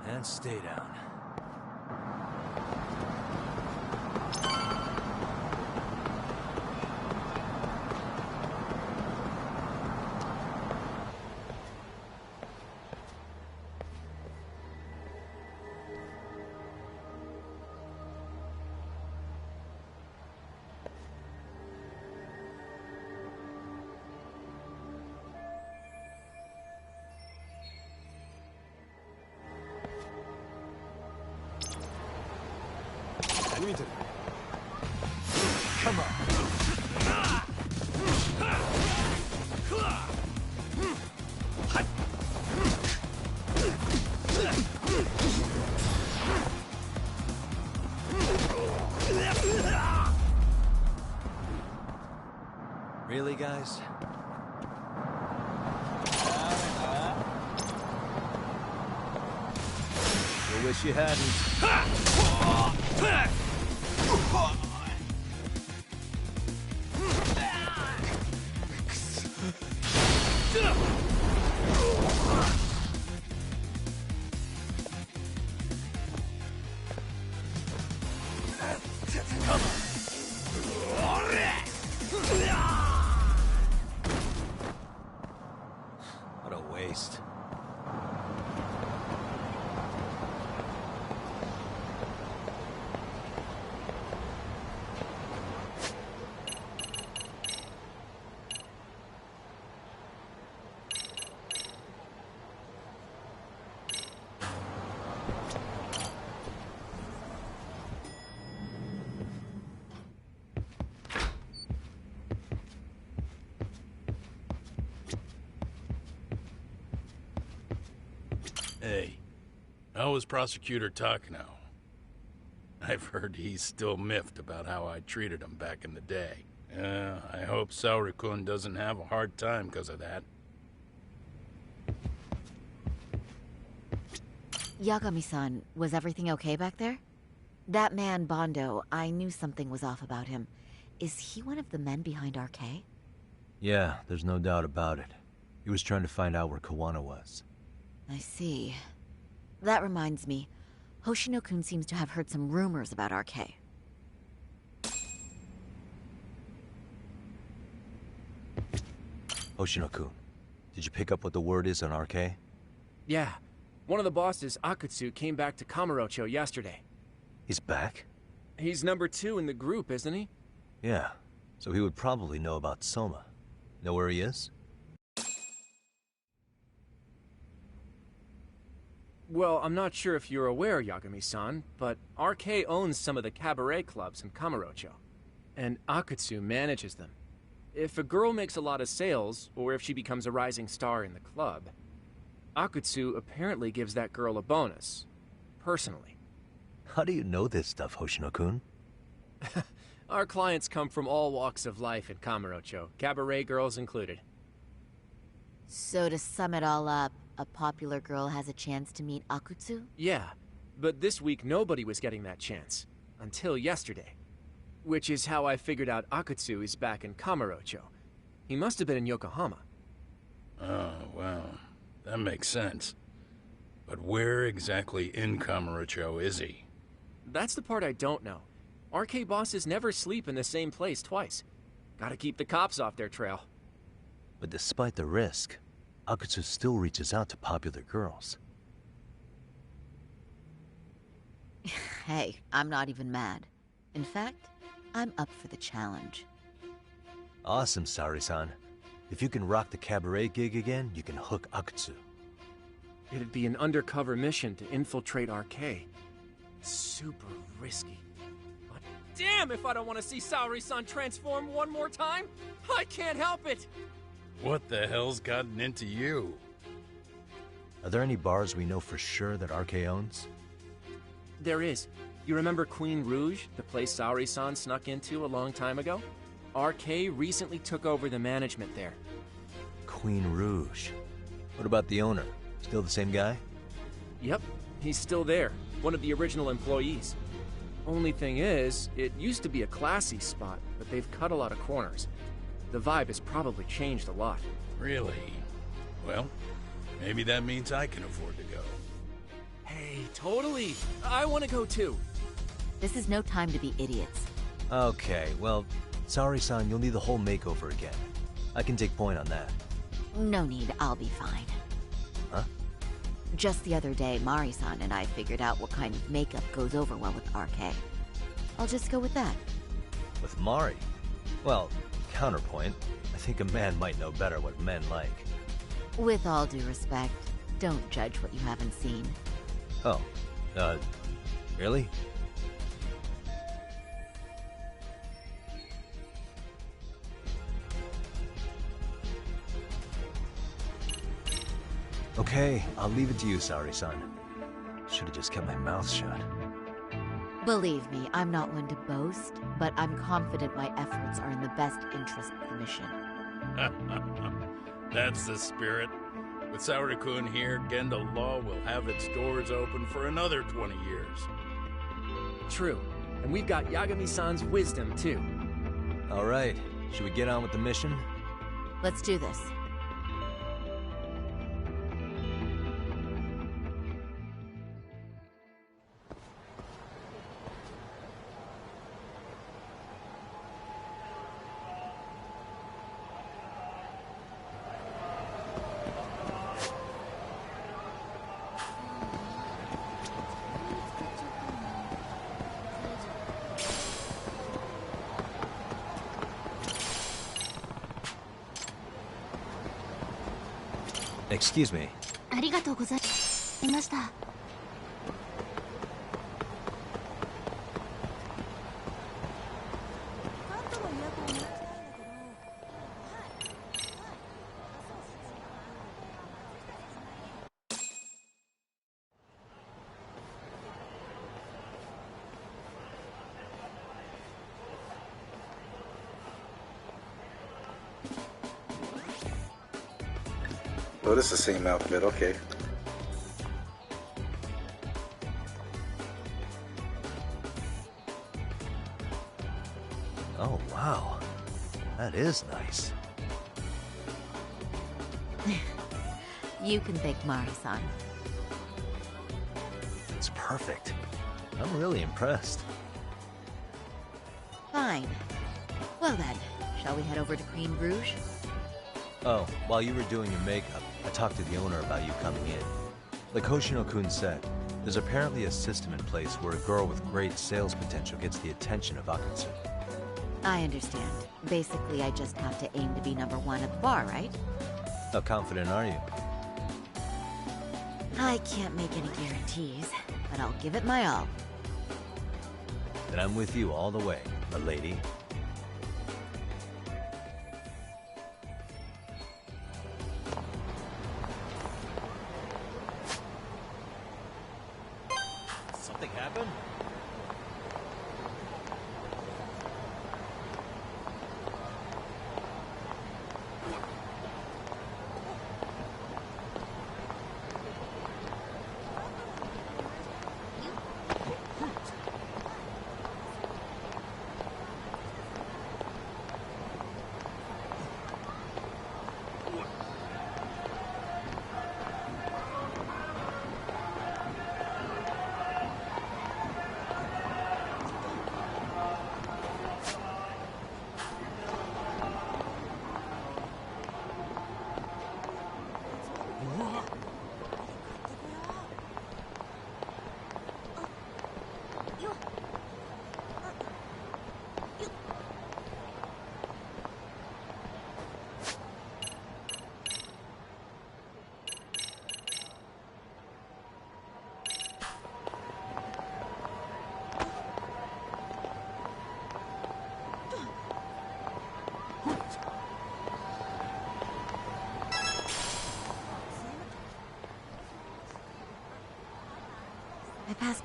And stay down. Come on. Really, guys? You wish you hadn't. What a waste. Hey, how is Prosecutor Tak now? I've heard he's still miffed about how I treated him back in the day. I hope PlayTHRU doesn't have a hard time because of that. Yagami-san, was everything okay back there? That man, Bondo, I knew something was off about him. Is he one of the men behind RK? Yeah, there's no doubt about it. He was trying to find out where Kuwana was. I see. That reminds me, Hoshino-kun seems to have heard some rumors about RK. Hoshino-kun, did you pick up what the word is on RK? Yeah. One of the bosses, Akutsu, came back to Kamurocho yesterday. He's back? He's number 2 in the group, isn't he? Yeah, so he would probably know about Soma. Know where he is? Well, I'm not sure if you're aware, Yagami-san, but RK owns some of the cabaret clubs in Kamurocho, and Akutsu manages them. If a girl makes a lot of sales, or if she becomes a rising star in the club, Akutsu apparently gives that girl a bonus. Personally. How do you know this stuff, Hoshino-kun? Our clients come from all walks of life in Kamurocho, cabaret girls included. So to sum it all up, a popular girl has a chance to meet Akutsu? Yeah, but this week nobody was getting that chance. Until yesterday. Which is how I figured out Akutsu is back in Kamurocho. He must have been in Yokohama. Oh, well, that makes sense. But where exactly in Kamurocho is he? That's the part I don't know. RK bosses never sleep in the same place twice. Gotta keep the cops off their trail. But despite the risk, Akutsu still reaches out to popular girls. Hey, I'm not even mad. In fact, I'm up for the challenge. Awesome, Saori-san. If you can rock the cabaret gig again, you can hook Akutsu. It'd be an undercover mission to infiltrate RK. Super risky. But damn if I don't want to see Saori-san transform one more time! I can't help it! What the hell's gotten into you? Are there any bars we know for sure that RK owns? There is. You remember Queen Rouge, the place Saori-san snuck into a long time ago? RK recently took over the management there. Queen Rouge. What about the owner? Still the same guy? Yep, he's still there. One of the original employees. Only thing is, it used to be a classy spot, but they've cut a lot of corners. The vibe has probably changed a lot. Really? Well, maybe that means I can afford to go. Hey, totally! I want to go too! This is no time to be idiots. Okay, well, Saori-san, you'll need the whole makeover again. I can take point on that. No need, I'll be fine. Huh? Just the other day, Mari-san and I figured out what kind of makeup goes over well with RK. I'll just go with that. With Mari? Well, counterpoint, I think a man might know better what men like. With all due respect, don't judge what you haven't seen. Oh, really? Okay, I'll leave it to you, Saori-san. Should've just kept my mouth shut. Believe me, I'm not one to boast, but I'm confident my efforts are in the best interest of the mission. That's the spirit. With Saori-kun here, Genda Law will have its doors open for another 20 years. True. And we've got Yagami-san's wisdom, too. Alright, should we get on with the mission? Let's do this. Excuse me. ありがとうございました。Oh, this is the same outfit, okay. Oh, wow. That is nice. You can thank Mari-san. It's perfect. I'm really impressed. Fine. Well then, shall we head over to Queen Rouge? Oh, while you were doing your makeup, I talked to the owner about you coming in. Like Hoshino-kun said, there's apparently a system in place where a girl with great sales potential gets the attention of Akutsu. I understand. Basically, I just have to aim to be number one at the bar, right? How confident are you? I can't make any guarantees, but I'll give it my all. Then I'm with you all the way, my lady.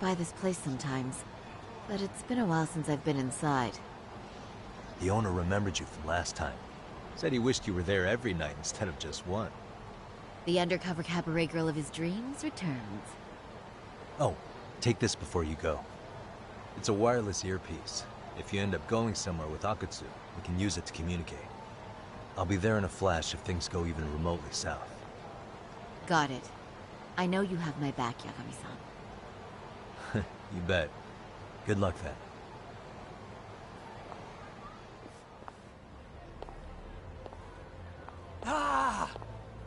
by this place sometimes, but it's been a while since I've been inside. The owner remembered you from last time. Said he wished you were there every night instead of just one. The undercover cabaret girl of his dreams returns. Oh, take this before you go. It's a wireless earpiece. If you end up going somewhere with Akutsu, we can use it to communicate. I'll be there in a flash if things go even remotely south. Got it. I know you have my back, Yagami-san. You bet. Good luck then. Ah!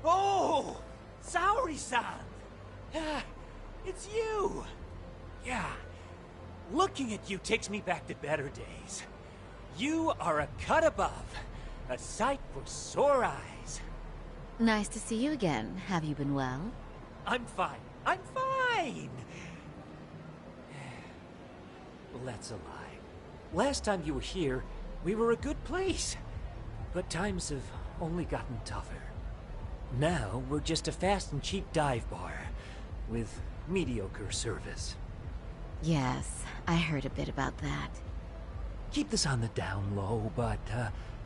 Oh! Saori-san! It's you! Yeah. Looking at you takes me back to better days. You are a cut above. A sight for sore eyes. Nice to see you again. Have you been well? I'm fine. I'm fine! Well, that's a lie. Last time you were here, we were a good place. But times have only gotten tougher. Now, we're just a fast and cheap dive bar with mediocre service. Yes, I heard a bit about that. Keep this on the down low, but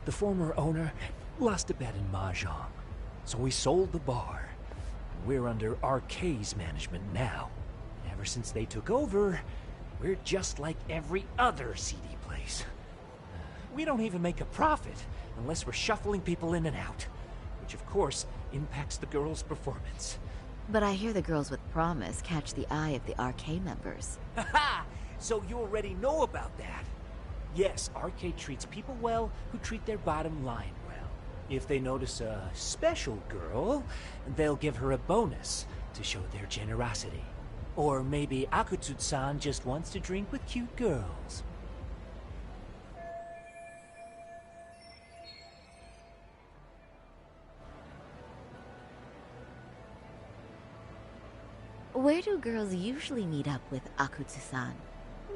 the former owner lost a bet in Mahjong. So we sold the bar. We're under RK's management now. And ever since they took over, we're just like every other seedy place. We don't even make a profit unless we're shuffling people in and out, which of course impacts the girls' performance. But I hear the girls with promise catch the eye of the RK members. Haha! So you already know about that. Yes, RK treats people well who treat their bottom line well. If they notice a special girl, they'll give her a bonus to show their generosity. Or maybe Akutsu-san just wants to drink with cute girls. Where do girls usually meet up with Akutsu-san?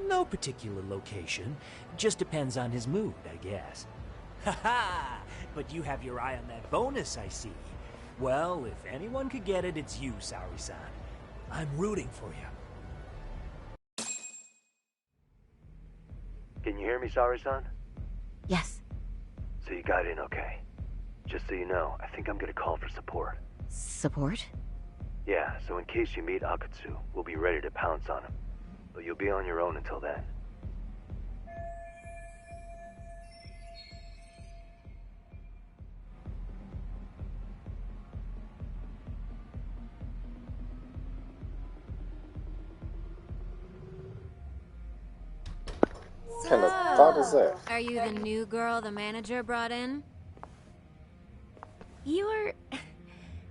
No particular location. Just depends on his mood, I guess. Haha! But you have your eye on that bonus, I see. Well, if anyone could get it, it's you, Saori-san. I'm rooting for you. Can you hear me, Saori-san? Yes. So you got in okay. Just so you know, I think I'm gonna call for support. Support? Yeah, so in case you meet Akutsu, we'll be ready to pounce on him. But you'll be on your own until then. What kind of thought is that? Are you the new girl the manager brought in? You're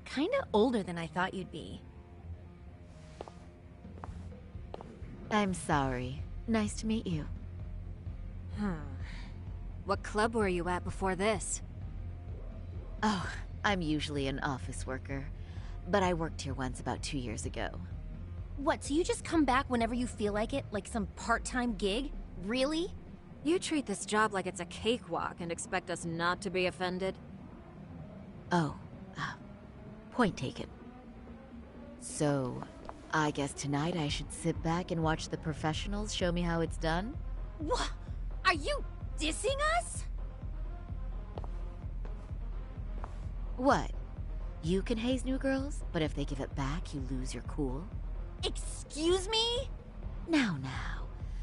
kinda older than I thought you'd be. I'm sorry. Nice to meet you. What club were you at before this? Oh, I'm usually an office worker. But I worked here once about 2 years ago. What, so you just come back whenever you feel like it? Like some part-time gig? Really? You treat this job like it's a cakewalk and expect us not to be offended? Oh, point taken. So, I guess tonight I should sit back and watch the professionals show me how it's done? What? Are you dissing us? What? You can haze new girls, but if they give it back, you lose your cool? Excuse me? Now.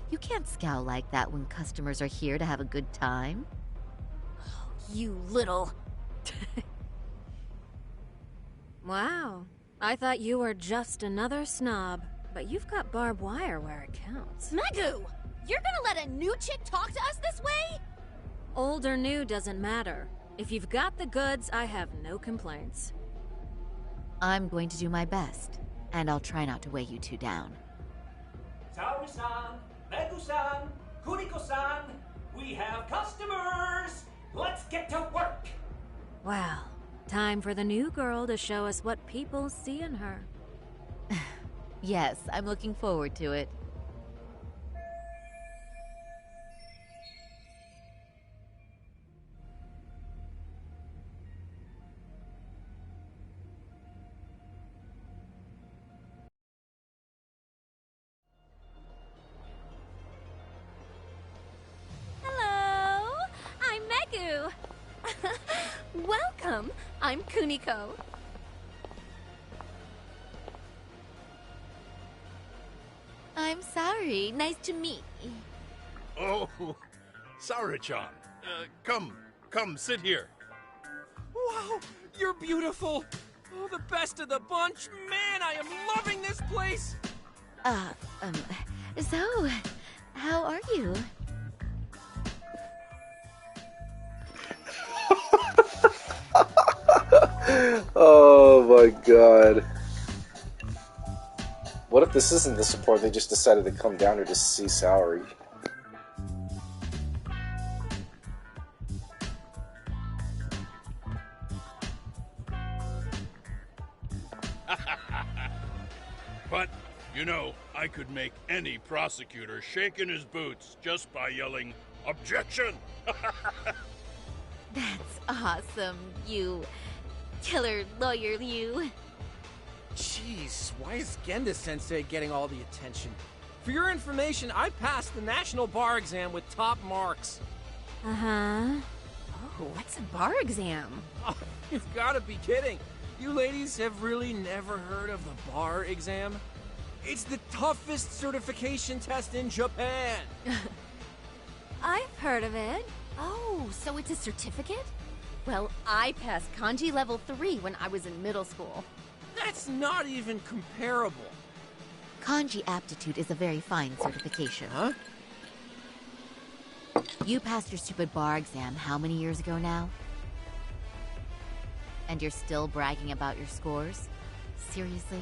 You can't scowl like that when customers are here to have a good time. You little... Wow. I thought you were just another snob, but you've got barbed wire where it counts. Megu! You're gonna let a new chick talk to us this way? Old or new doesn't matter. If you've got the goods, I have no complaints. I'm going to do my best, and I'll try not to weigh you two down. Saori-san, Megu-san, Kuriko-san, we have customers! Let's get to work! Well, time for the new girl to show us what people see in her. Yes, I'm looking forward to it. you. Welcome. I'm Kuniko. I'm sorry. Nice to meet you. Oh, Saori-chan. Come, sit here. Wow, you're beautiful. Oh, the best of the bunch. Man, I am loving this place. So, how are you? Oh my god. What if this isn't the support? They just decided to come down here to see Saori. But, you know, I could make any prosecutor shake in his boots just by yelling, "Objection!" That's awesome, you killer lawyer, you. Jeez, why is Genda-sensei getting all the attention? For your information, I passed the national bar exam with top marks. Uh-huh. Oh, what's a bar exam? Oh, you've got to be kidding. You ladies have really never heard of the bar exam? It's the toughest certification test in Japan. I've heard of it. Oh, so it's a certificate? Well, I passed kanji level 3 when I was in middle school. That's not even comparable. Kanji aptitude is a very fine certification. Huh? You passed your stupid bar exam how many years ago now? And you're still bragging about your scores? Seriously?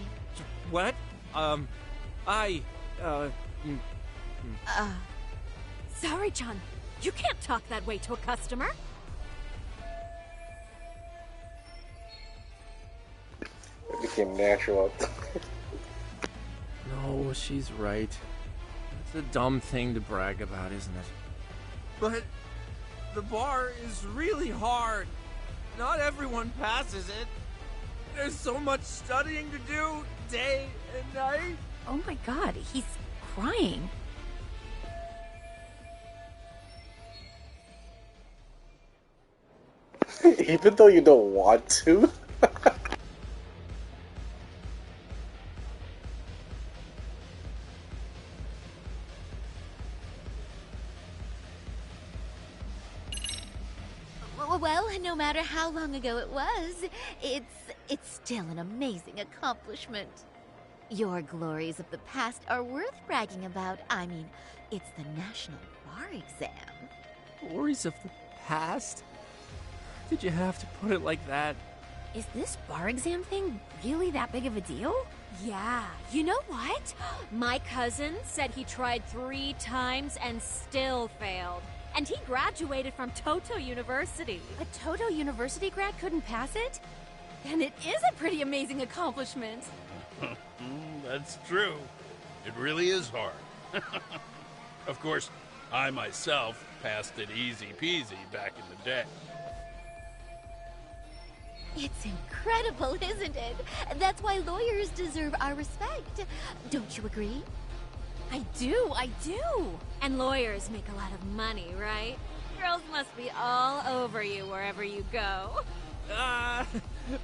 What? Sorry, John. You can't talk that way to a customer. It became natural. No, she's right. It's a dumb thing to brag about, isn't it? But the bar is really hard. Not everyone passes it. There's so much studying to do, day and night. Oh my god, he's crying. Even though you don't want to? Well, no matter how long ago it was, it's still an amazing accomplishment. Your glories of the past are worth bragging about. I mean, it's the National Bar Exam. Glories of the past? Did you have to put it like that? Is this bar exam thing really that big of a deal? Yeah. You know what? My cousin said he tried 3 times and still failed. And he graduated from Toto University. A Toto University grad couldn't pass it? Then it is a pretty amazing accomplishment. That's true. It really is hard. Of course, I myself passed it easy peasy back in the day. It's incredible, isn't it? That's why lawyers deserve our respect. Don't you agree? I do. And lawyers make a lot of money, right? Girls must be all over you wherever you go.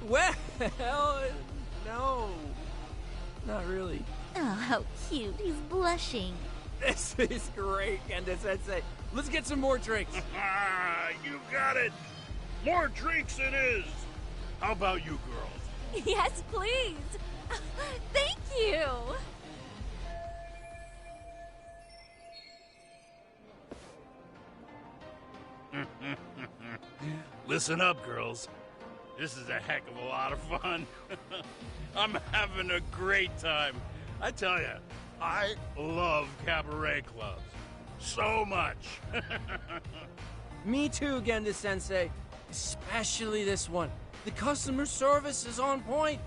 Well, no. Not really. Oh, how cute. He's blushing. This is great, Genda-sensei. Let's get some more drinks. You got it. More drinks it is. How about you girls? Yes, please. Thank you. Listen up, girls. This is a heck of a lot of fun. I'm having a great time. I tell you, I love cabaret clubs. So much. Me too, Genda-sensei. Especially this one. The customer service is on point.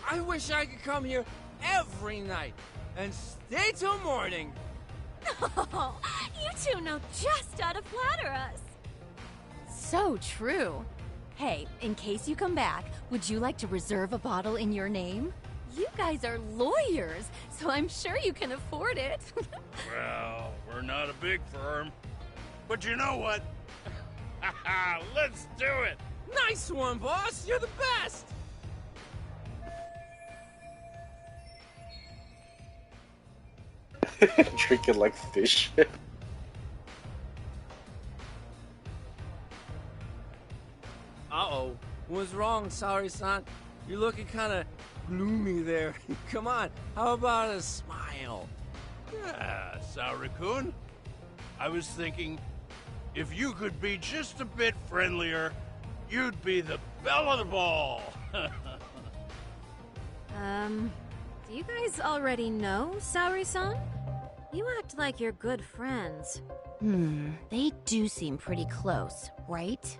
I wish I could come here every night and stay till morning. Oh, you two know just how to flatter us. So true. Hey, in case you come back, would you like to reserve a bottle in your name? You guys are lawyers, so I'm sure you can afford it. Well, we're not a big firm. But you know what? Let's do it! Nice one, boss! You're the best! Drinking like fish. Uh-oh. What's wrong, Saori-san? You're looking kind of gloomy there. Come on, how about a smile? Yeah, Saori-kun. I was thinking, if you could be just a bit friendlier, you'd be the belle of the ball. Do you guys already know Saori-san? You act like you're good friends. They do seem pretty close, right?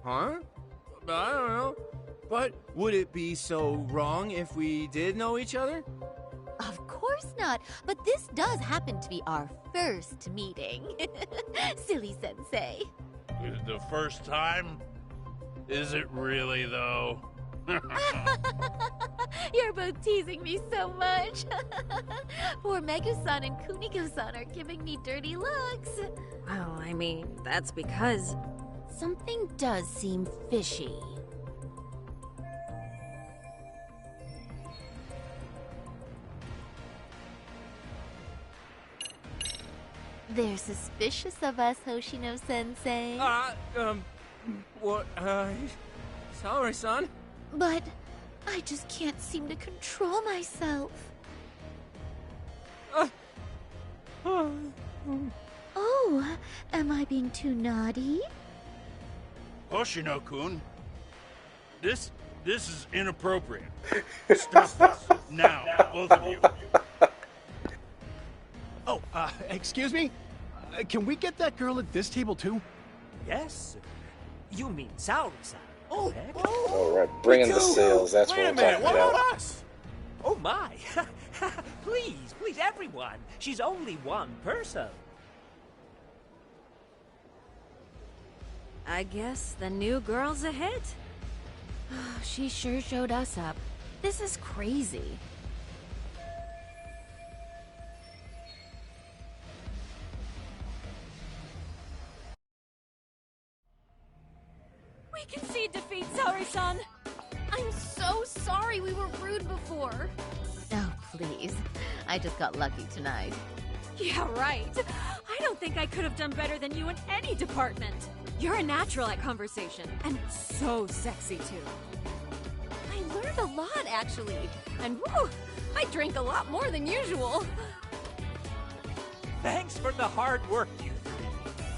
Huh? I don't know. But would it be so wrong if we did know each other? Of course not, but this does happen to be our first meeting. Silly sensei. The first time? Is it really, though? You're both teasing me so much. Poor Megu-san and Kuniko-san are giving me dirty looks. Well, I mean, that's because... Something does seem fishy. They're suspicious of us, Hoshino-sensei. What, Saori-san? But I just can't seem to control myself. Oh, am I being too naughty? Hoshino-kun, this is inappropriate. Stop this now, both of you. Oh, excuse me? Can we get that girl at this table too? Yes? You mean Saori-san? Oh, Alright, bringing the sales, that's what I'm talking what about. about us? Oh my! please, everyone! She's only one person. I guess the new girl's a hit. She sure showed us up. This is crazy. We concede defeat, Saori-san! I'm so sorry we were rude before. Oh, please. I just got lucky tonight. Yeah, right. I don't think I could have done better than you in any department. You're a natural at conversation, and so sexy, too. I learned a lot, actually. And woo, I drank a lot more than usual. Thanks for the hard work, you three.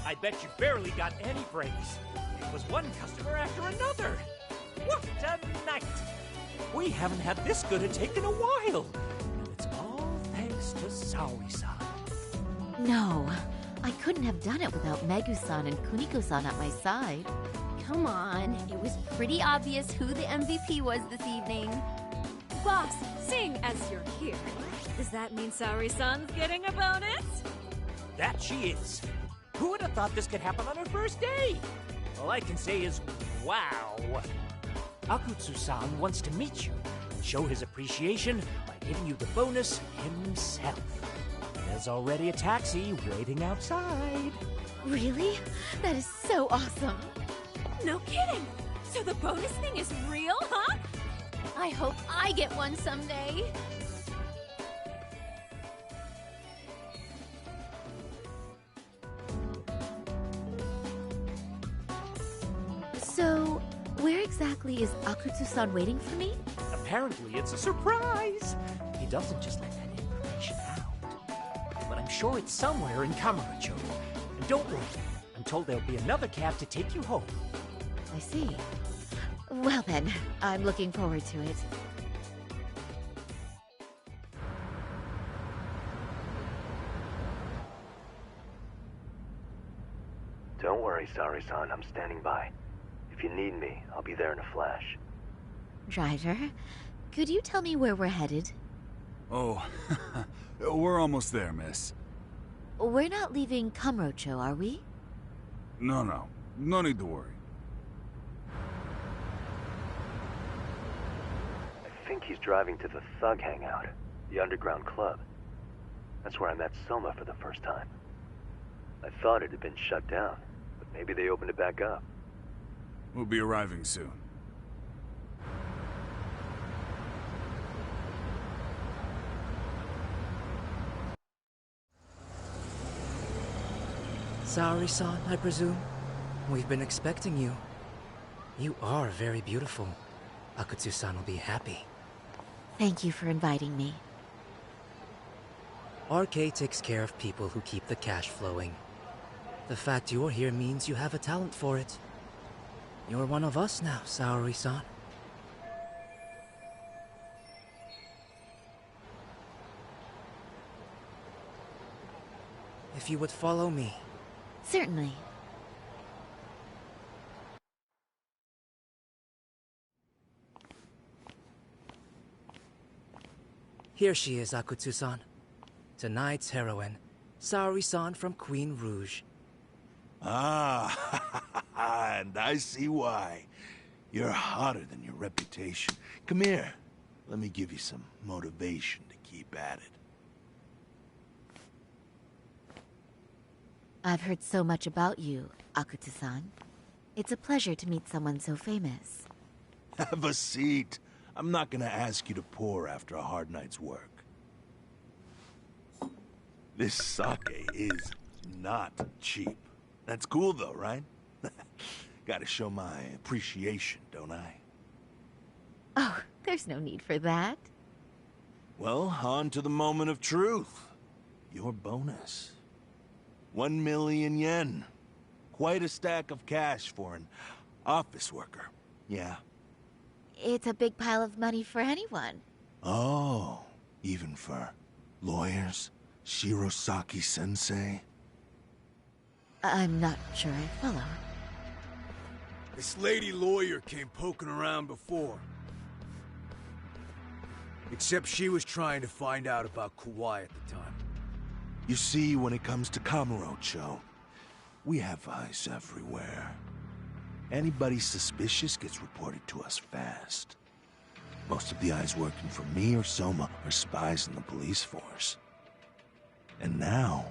I bet you barely got any breaks. It was one customer after another. What a night! We haven't had this good a take in a while. And it's all thanks to Saori-san. No, I couldn't have done it without Megu-san and Kuniko-san at my side. Come on, it was pretty obvious who the MVP was this evening. Boss, seeing as you're here, does that mean Saori-san's getting a bonus? That she is. Who would have thought this could happen on her first day? All I can say is, wow. Akutsu-san wants to meet you and show his appreciation by giving you the bonus himself. There's already a taxi waiting outside. Really? That is so awesome. No kidding! So the bonus thing is real, huh? I hope I get one someday. So, where exactly is Akutsu-san waiting for me? Apparently it's a surprise. He doesn't just let that information out. But I'm sure it's somewhere in Kamurocho. And don't worry, I'm told there'll be another cab to take you home. I see. Well then, I'm looking forward to it. Don't worry, Saori-san. I'm standing by. If you need me, I'll be there in a flash. Driver, could you tell me where we're headed? Oh, we're almost there, miss. We're not leaving Kamurocho, are we? No. No need to worry. I think he's driving to the Thug Hangout, the underground club. That's where I met Soma for the first time. I thought it had been shut down, but maybe they opened it back up. We'll be arriving soon. Saori-san, I presume? We've been expecting you. You are very beautiful. Akutsu-san will be happy. Thank you for inviting me. RK takes care of people who keep the cash flowing. The fact you're here means you have a talent for it. You're one of us now, Saori-san. If you would follow me. Certainly. Here she is, Akutsu-san. Tonight's heroine, Saori-san from Queen Rouge. Ah, and I see why. You're hotter than your reputation. Come here. Let me give you some motivation to keep at it. I've heard so much about you, Akutsu-san. It's a pleasure to meet someone so famous. Have a seat. I'm not gonna ask you to pour after a hard night's work. This sake is not cheap. That's cool though, right? Gotta show my appreciation, don't I? Oh, there's no need for that. Well, on to the moment of truth. Your bonus. 1 million yen. Quite a stack of cash for an office worker. Yeah. It's a big pile of money for anyone. Oh, even for lawyers? Shirosaki-sensei? I'm not sure I follow. This lady lawyer came poking around before. Except she was trying to find out about Kuwana at the time. You see, when it comes to Kamurocho, we have eyes everywhere. Anybody suspicious gets reported to us fast. Most of the eyes working for me or Soma are spies in the police force. And now,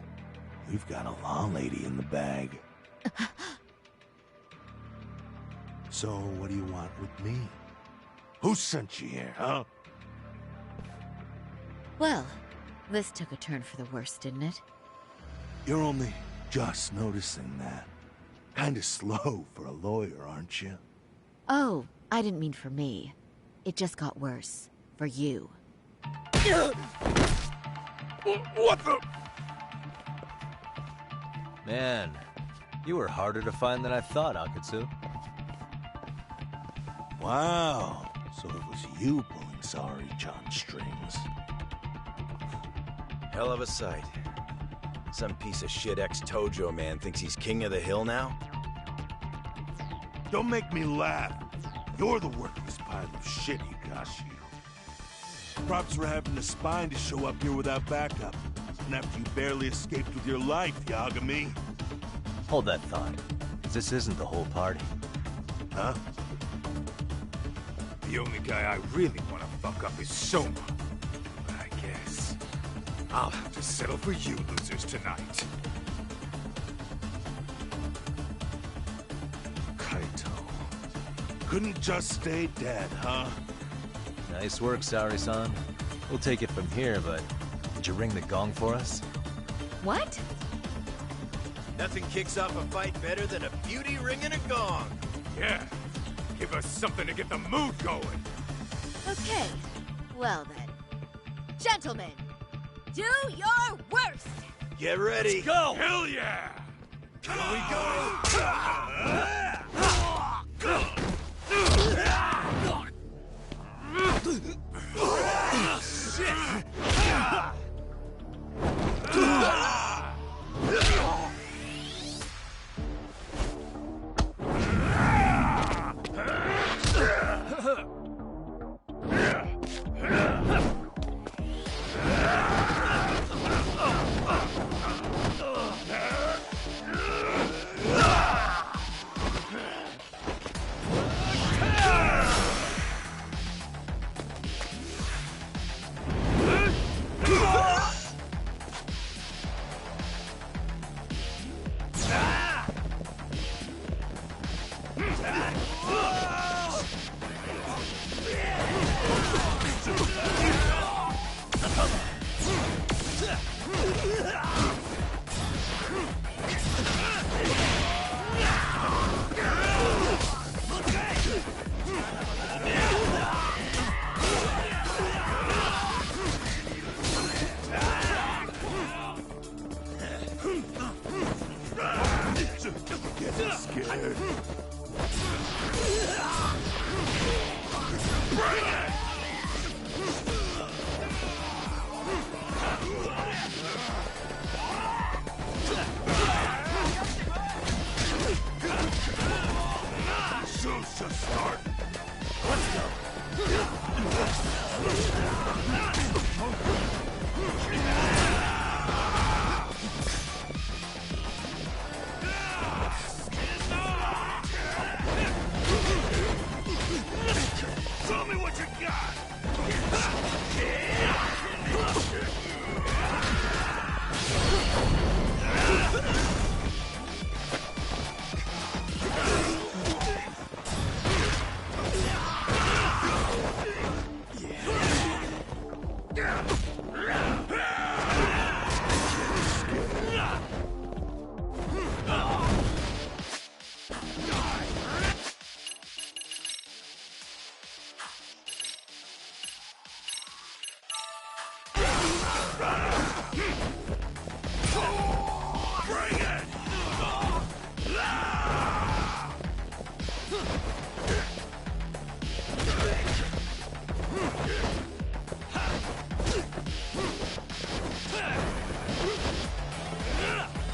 we've got a law lady in the bag. So, what do you want with me? Who sent you here, huh? Well, this took a turn for the worse, didn't it? You're only just noticing that. Kinda slow for a lawyer, aren't you? Oh, I didn't mean for me. It just got worse. For you. What the? Man, you were harder to find than I thought, Akutsu. Wow, so it was you pulling Saori-chan's strings. Hell of a sight. Some piece of shit ex-Tojo man thinks he's king of the hill now? Don't make me laugh. You're the worthless pile of shit, Hikashi. Props for having the spine to show up here without backup. And after you barely escaped with your life, Yagami. Hold that thought. This isn't the whole party. Huh? The only guy I really want to fuck up is Soma. But I guess I'll have to settle for you losers tonight. Kaito. Couldn't just stay dead, huh? Nice work, Saori-san. We'll take it from here, but did you ring the gong for us? What? Nothing kicks off a fight better than a beauty ringing a gong. Yeah, give us something to get the mood going. Okay, well then. Gentlemen, do your worst! Get ready. Let's go! Hell yeah! Here we go! Shit! Show's just starting. Let's go. Show me what you got!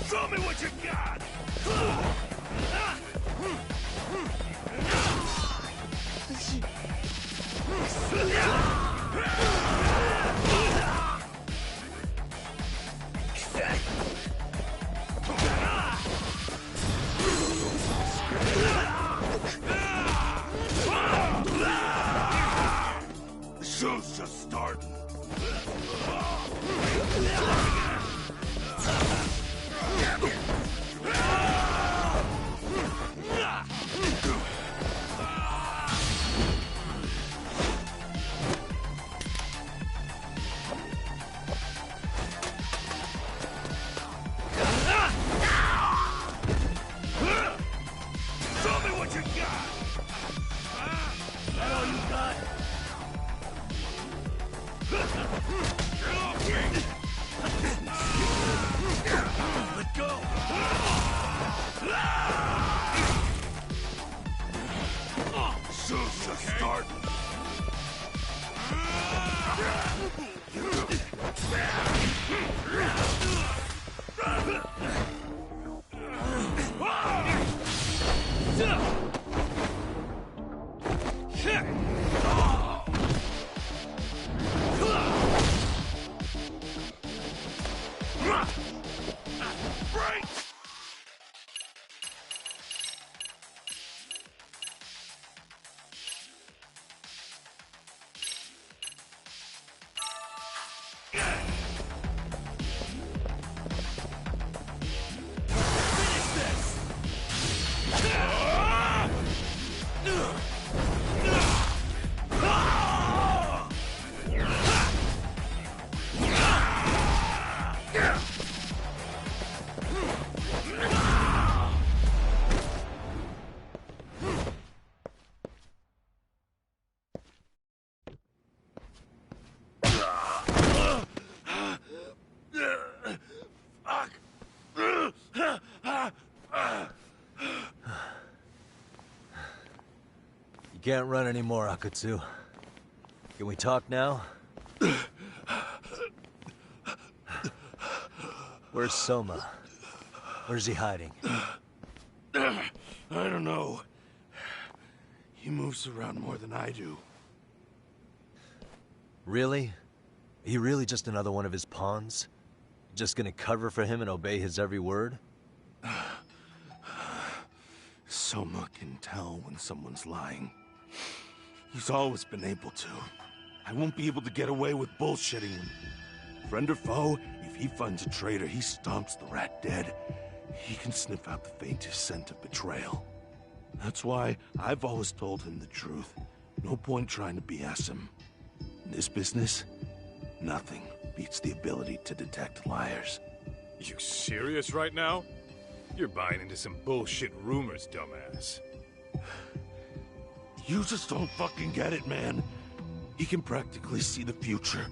Show me what you got! The show's just starting. Show me what you got! Is that all you got? Let go! Show's just starting. Break! You can't run anymore, Akutsu. Can we talk now? Where's Soma? Where's he hiding? I don't know. He moves around more than I do. Really? He really just another one of his pawns? Just gonna cover for him and obey his every word? Soma can tell when someone's lying. He's always been able to. I won't be able to get away with bullshitting him. Friend or foe, if he finds a traitor, he stomps the rat dead. He can sniff out the faintest scent of betrayal. That's why I've always told him the truth. No point trying to BS him. In this business, nothing beats the ability to detect liars. You serious right now? You're buying into some bullshit rumors, dumbass. You just don't fucking get it, man. He can practically see the future.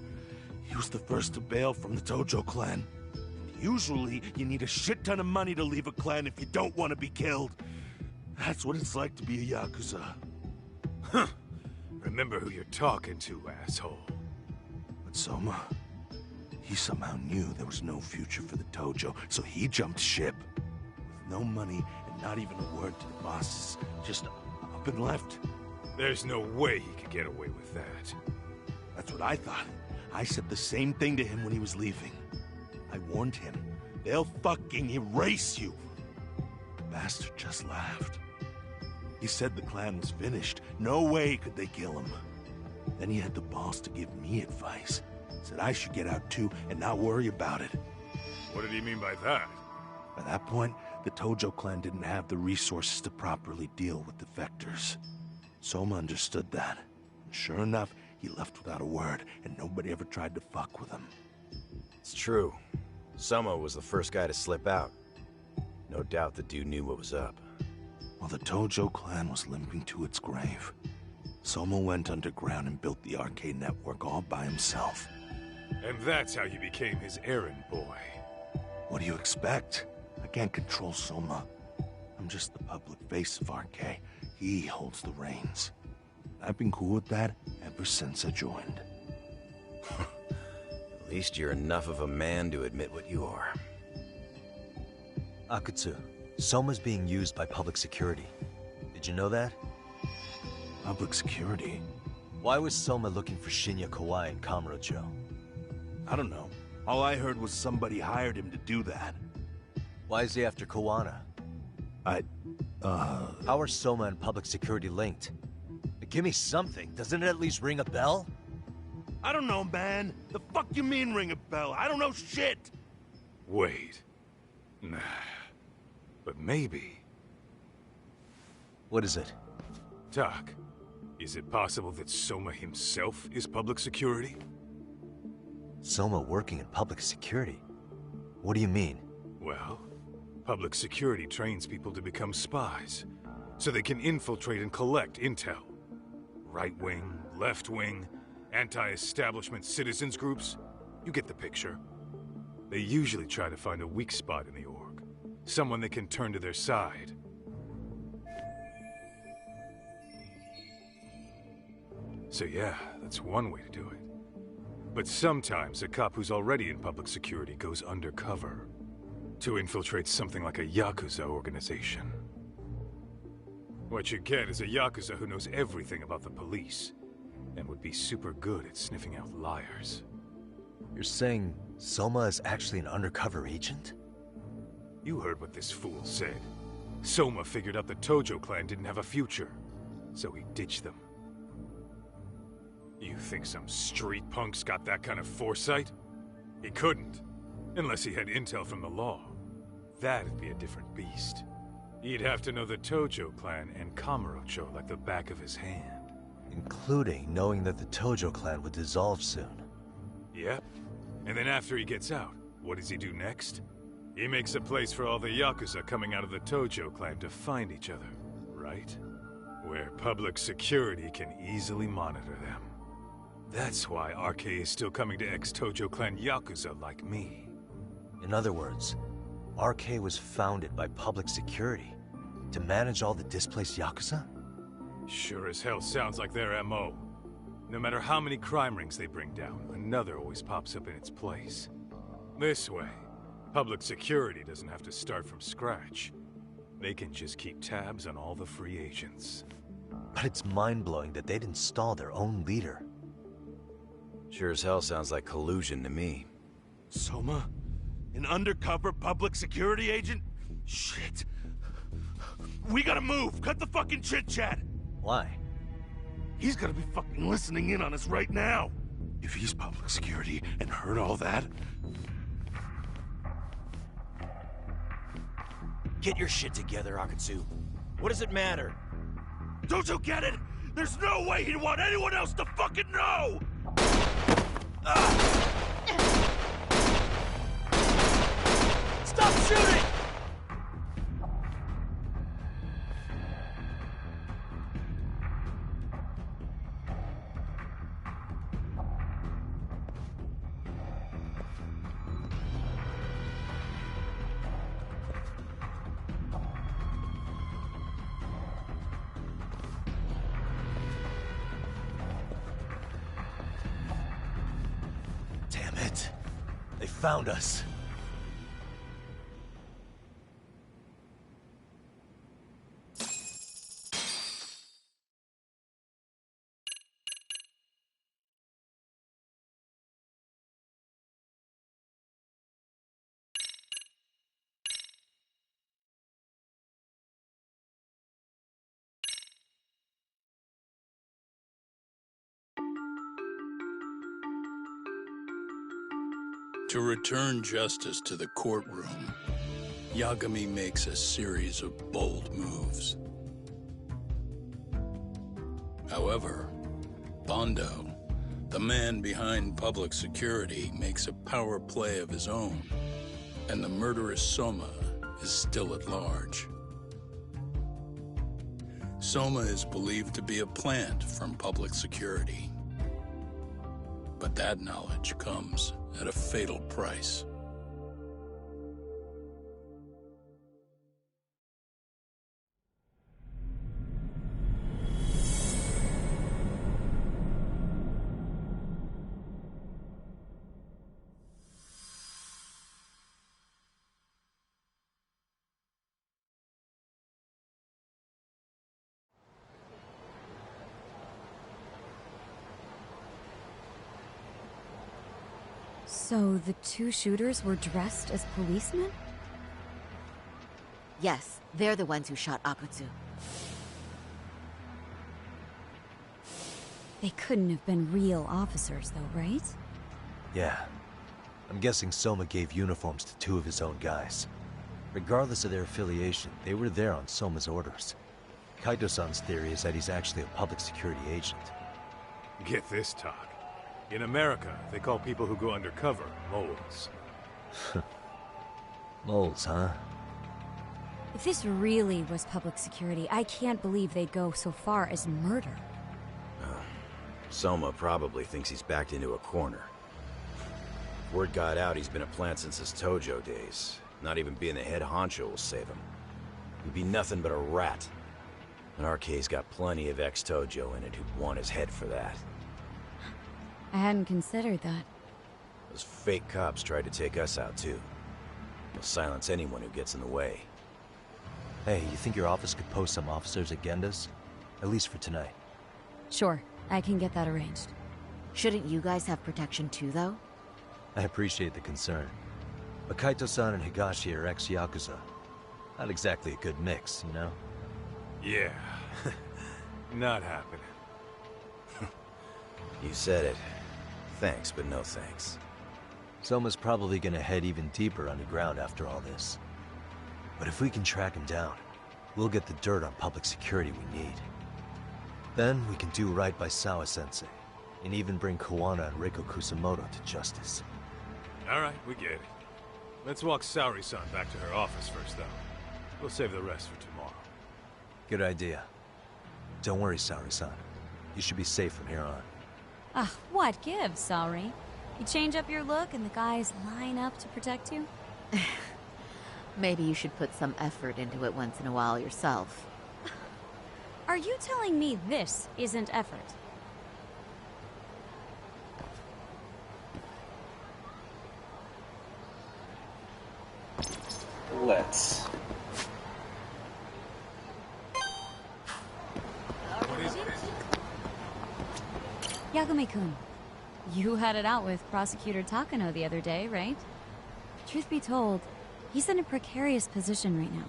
He was the first to bail from the Tojo clan. And usually, you need a shit ton of money to leave a clan if you don't want to be killed. That's what it's like to be a Yakuza. Huh. Remember who you're talking to, asshole. But Soma, he somehow knew there was no future for the Tojo, so he jumped ship. With no money and not even a word to the bosses, just up and left. There's no way he could get away with that. That's what I thought. I said the same thing to him when he was leaving. I warned him, they'll fucking erase you. The bastard just laughed. He said the clan was finished. No way could they kill him. Then he had the balls to give me advice. Said I should get out too and not worry about it. What did he mean by that? By that point, the Tojo clan didn't have the resources to properly deal with defectors. Soma understood that. And sure enough, he left without a word, and nobody ever tried to fuck with him. It's true. Soma was the first guy to slip out. No doubt the dude knew what was up. While the Tojo clan was limping to its grave, Soma went underground and built the arcade network all by himself. And that's how you became his errand boy. What do you expect? I can't control Soma. I'm just the public face of RK. He holds the reins. I've been cool with that ever since I joined. At least you're enough of a man to admit what you are. Akutsu, Soma's being used by public security. Did you know that? Public security? Why was Soma looking for Shinya Kawai and Kamurocho? I don't know. All I heard was somebody hired him to do that. Why is he after Kuwana? How are Soma and public security linked? Give me something. Doesn't it at least ring a bell? I don't know, man. The fuck you mean ring a bell? I don't know shit. Wait. Nah. But maybe. What is it? Doc, is it possible that Soma himself is public security? Soma working in public security? What do you mean? Well, public security trains people to become spies, so they can infiltrate and collect intel. Right-wing, left-wing, anti-establishment citizens groups. You get the picture. They usually try to find a weak spot in the org. Someone they can turn to their side. So yeah, that's one way to do it. But sometimes a cop who's already in public security goes undercover to infiltrate something like a Yakuza organization. What you get is a Yakuza who knows everything about the police, and would be super good at sniffing out liars. You're saying Soma is actually an undercover agent? You heard what this fool said. Soma figured out the Tojo clan didn't have a future, so he ditched them. You think some street punk's got that kind of foresight? He couldn't, unless he had intel from the law. That'd be a different beast. He'd have to know the Tojo clan and Kamurocho like the back of his hand. Including knowing that the Tojo clan would dissolve soon. Yep. And then after he gets out, what does he do next? He makes a place for all the Yakuza coming out of the Tojo clan to find each other, right? Where public security can easily monitor them. That's why RK is still coming to ex-Tojo clan Yakuza like me. In other words, RK was founded by public security to manage all the displaced Yakuza? Sure as hell sounds like their MO. No matter how many crime rings they bring down, another always pops up in its place. This way, public security doesn't have to start from scratch. They can just keep tabs on all the free agents. But it's mind-blowing that they'd install their own leader. Sure as hell sounds like collusion to me. Soma? An undercover public security agent? Shit. We gotta move! Cut the fucking chit-chat! Why? He's gotta be fucking listening in on us right now! If he's public security and heard all that... Get your shit together, Akutsu. What does it matter? Don't you get it? There's no way he'd want anyone else to fucking know! Stop shooting! They found us. To return justice to the courtroom, Yagami makes a series of bold moves. However, Bondo, the man behind public security, makes a power play of his own, and the murderous Soma is still at large. Soma is believed to be a plant from public security. But that knowledge comes at a fatal price. So the two shooters were dressed as policemen? Yes, they're the ones who shot Akutsu. They couldn't have been real officers, though, right? Yeah. I'm guessing Soma gave uniforms to two of his own guys. Regardless of their affiliation, they were there on Soma's orders. Kaito-san's theory is that he's actually a public security agent. Get this, talk. In America, they call people who go undercover moles. Moles, huh? If this really was public security, I can't believe they'd go so far as murder. Soma probably thinks he's backed into a corner. Word got out he's been a plant since his Tojo days. Not even being the head honcho will save him. He'd be nothing but a rat. And RK's got plenty of ex-Tojo in it who'd want his head for that. I hadn't considered that. Those fake cops tried to take us out too. They'll silence anyone who gets in the way. Hey, you think your office could post some officers at Genda's? At least for tonight. Sure, I can get that arranged. Shouldn't you guys have protection too, though? I appreciate the concern. But Kaito-san and Higashi are ex-Yakuza. Not exactly a good mix, you know? Yeah. Not happening. You said it. Thanks, but no thanks. Soma's probably gonna head even deeper underground after all this. But if we can track him down, we'll get the dirt on public security we need. Then we can do right by Sawa-sensei, and even bring Kuwana and Reiko Kusomoto to justice. Alright, we get it. Let's walk Saori-san back to her office first, though. We'll save the rest for tomorrow. Good idea. Don't worry, Saori-san. You should be safe from here on. What gives, Saori? You change up your look and the guys line up to protect you? Maybe you should put some effort into it once in a while yourself. Are you telling me this isn't effort? Let's. Yagami-kun, you had it out with Prosecutor Takano the other day, right? Truth be told, he's in a precarious position right now.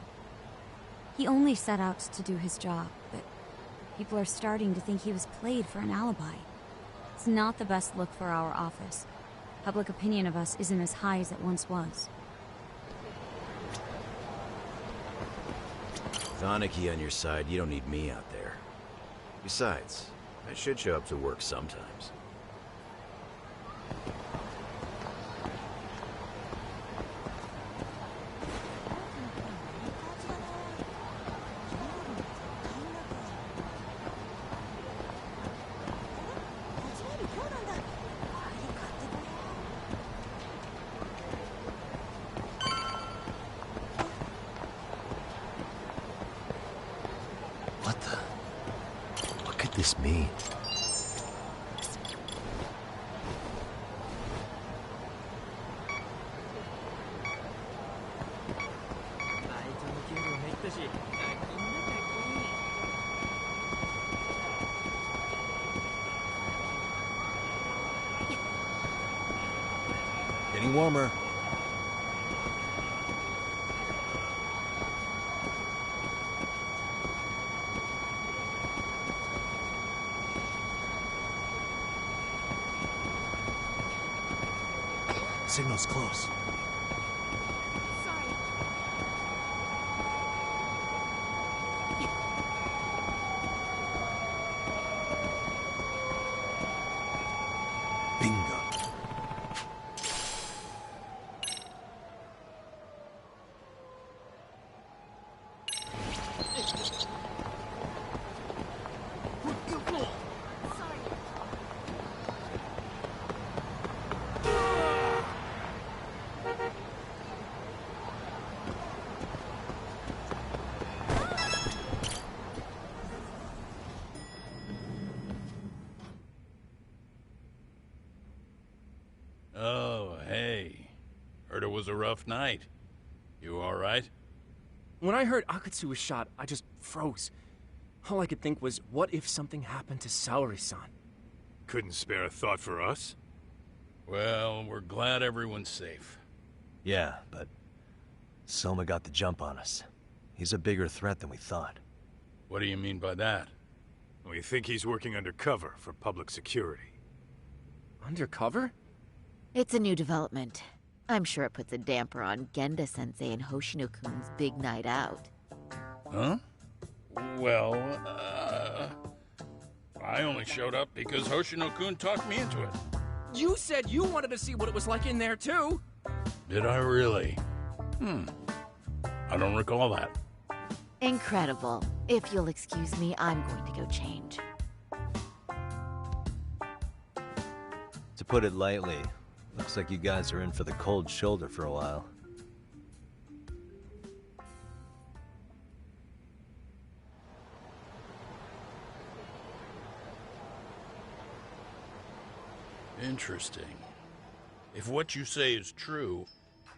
He only set out to do his job, but people are starting to think he was played for an alibi. It's not the best look for our office. Public opinion of us isn't as high as it once was. With Aniki on your side, you don't need me out there. Besides, I should show up to work sometimes. What the? What could this mean? Getting warmer. Signal's close. Bingo. Oh, hey. Heard it was a rough night. You alright? When I heard Akatsu was shot, I just froze. All I could think was, what if something happened to Saori-san? Couldn't spare a thought for us? Well, we're glad everyone's safe. Yeah, but Soma got the jump on us. He's a bigger threat than we thought. What do you mean by that? We think he's working undercover for public security. Undercover? It's a new development. I'm sure it puts a damper on Genda-sensei and Hoshino-kun's big night out. Huh? Well, I only showed up because Hoshino-kun talked me into it. You said you wanted to see what it was like in there, too! Did I really? I don't recall that. Incredible. If you'll excuse me, I'm going to go change. To put it lightly, looks like you guys are in for the cold shoulder for a while. Interesting. If what you say is true,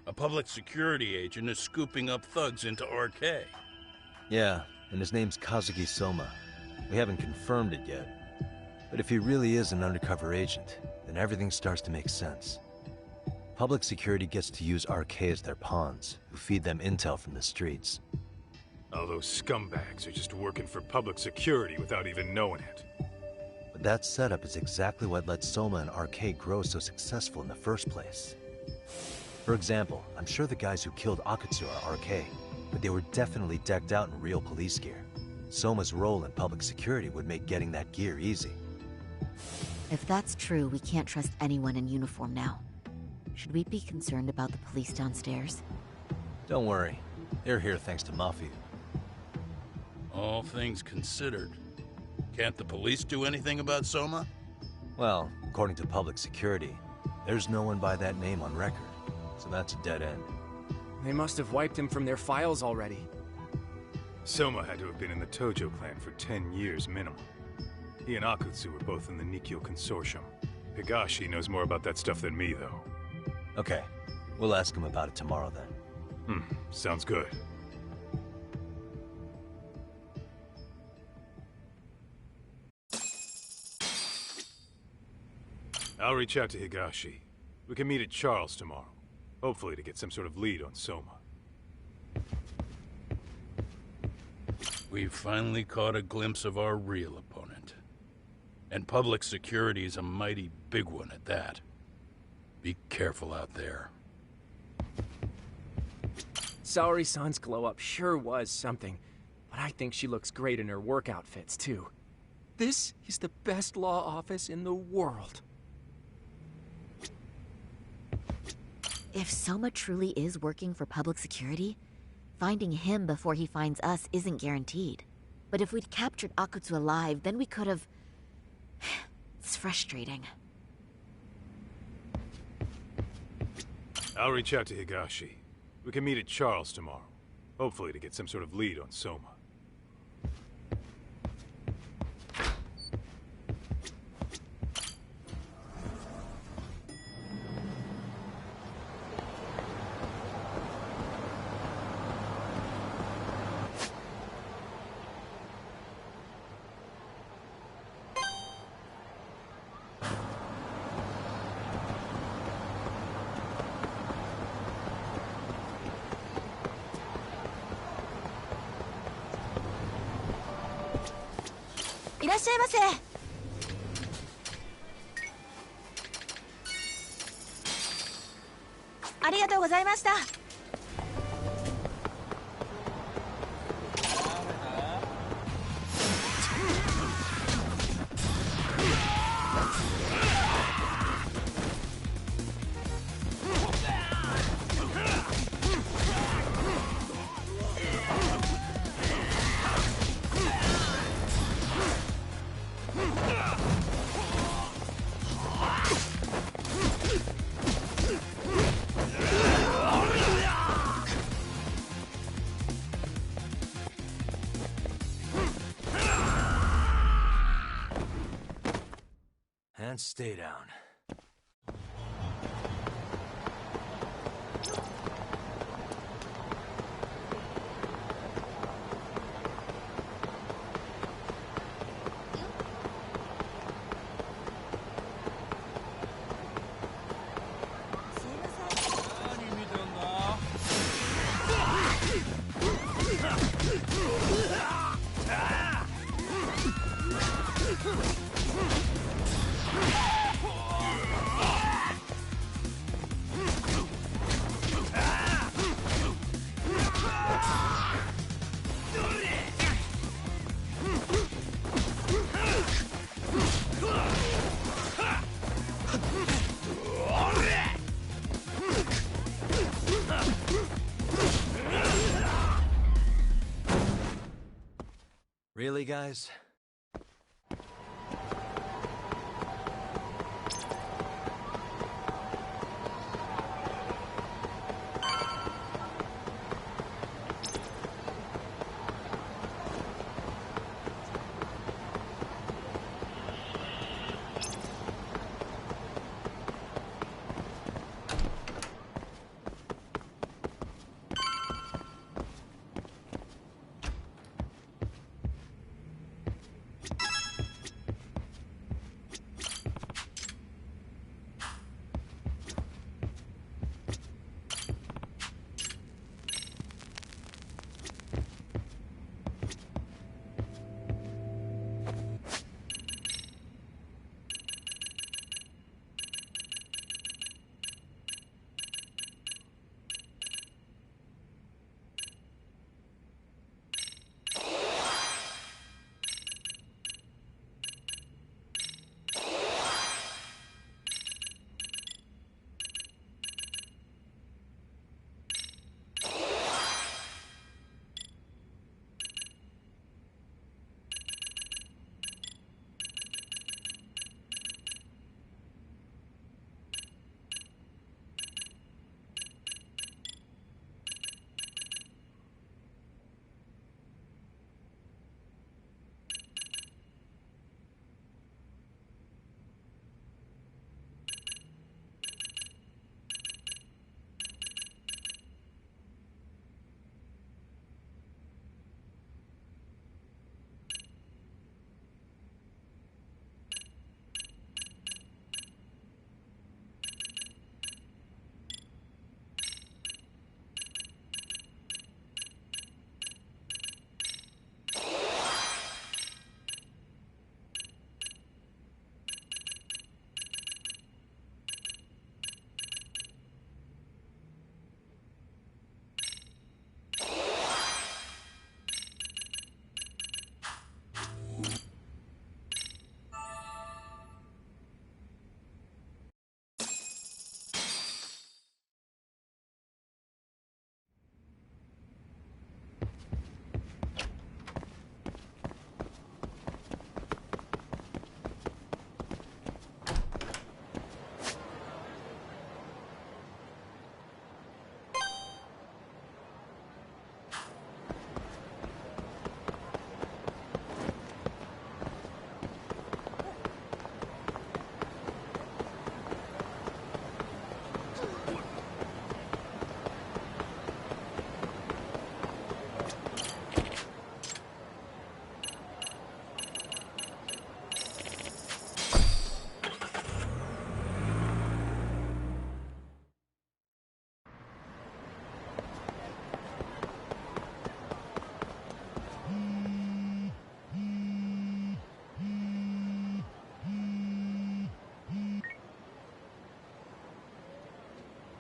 a public security agent is scooping up thugs into RK. Yeah, and his name's Kazuki Soma. We haven't confirmed it yet. But if he really is an undercover agent, then everything starts to make sense. Public security gets to use RK as their pawns, who feed them intel from the streets. All those scumbags are just working for public security without even knowing it. But that setup is exactly what let Soma and RK grow so successful in the first place. For example, I'm sure the guys who killed Akatsu are RK, but they were definitely decked out in real police gear. Soma's role in public security would make getting that gear easy. If that's true, we can't trust anyone in uniform now. Should we be concerned about the police downstairs? Don't worry. They're here thanks to Mafia. All things considered, can't the police do anything about Soma? Well, according to public security, there's no one by that name on record, so that's a dead end. They must have wiped him from their files already. Soma had to have been in the Tojo clan for 10 years minimum. He and Akutsu were both in the Nikyo Consortium. Higashi knows more about that stuff than me, though. Okay, we'll ask him about it tomorrow then. Sounds good. I'll reach out to Higashi. We can meet at Charles tomorrow. Hopefully to get some sort of lead on Soma. We've finally caught a glimpse of our real opponent. And public security is a mighty big one at that. Be careful out there. Saori-san's glow-up sure was something, but I think she looks great in her work outfits, too. This is the best law office in the world. If Soma truly is working for public security, finding him before he finds us isn't guaranteed. But if we'd captured Akutsu alive, then we could have... It's frustrating. I'll reach out to Higashi. We can meet at Charles tomorrow. Hopefully to get some sort of lead on Soma. っしゃいませ。ありがとうございました。And stay down. Really, guys?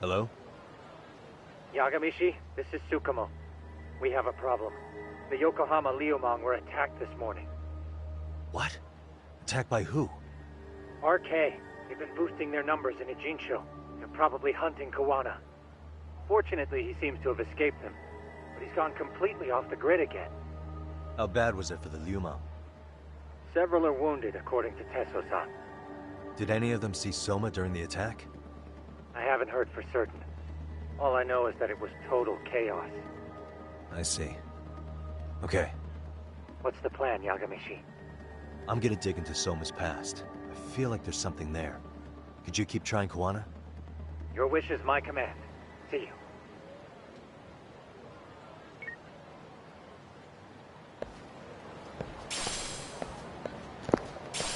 Hello? Yagami, this is Tsukumo. We have a problem. The Yokohama Liumang were attacked this morning. What? Attacked by who? RK. They've been boosting their numbers in Ijinsho. They're probably hunting Kuwana. Fortunately, he seems to have escaped them, but he's gone completely off the grid again. How bad was it for the Liumang? Several are wounded, according to Tesso-san. Did any of them see Soma during the attack? I haven't heard for certain. All I know is that it was total chaos. I see. Okay. What's the plan, Yagami? I'm gonna dig into Soma's past. I feel like there's something there. Could you keep trying Kuwana? Your wish is my command. See you.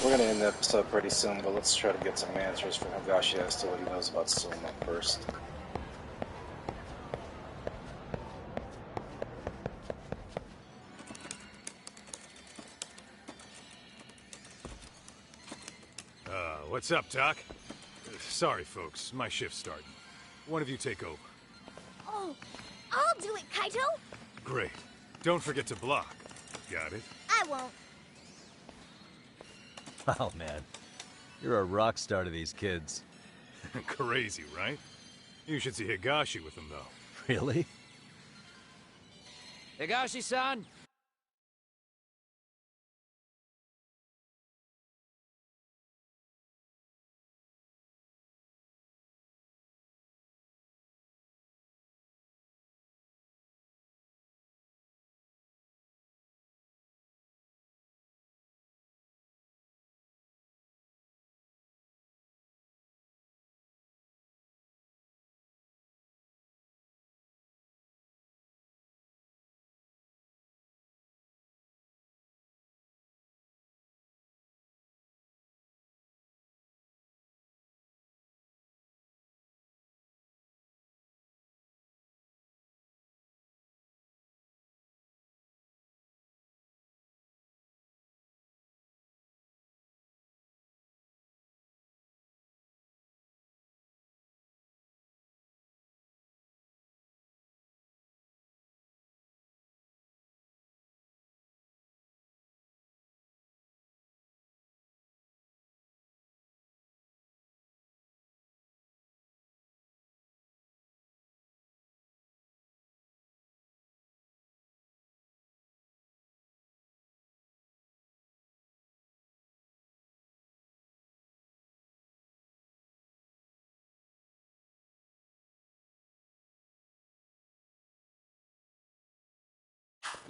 We're gonna end the episode pretty soon, but let's try to get some answers from Higashi as to what he knows about Soma first. What's up, Doc? Sorry, folks. My shift's starting. One of you take over. Oh, I'll do it, Kaito! Great. Don't forget to block. Got it? I won't. Oh, man. You're a rock star to these kids. Crazy, right? You should see Higashi with them, though. Really? Higashi-san!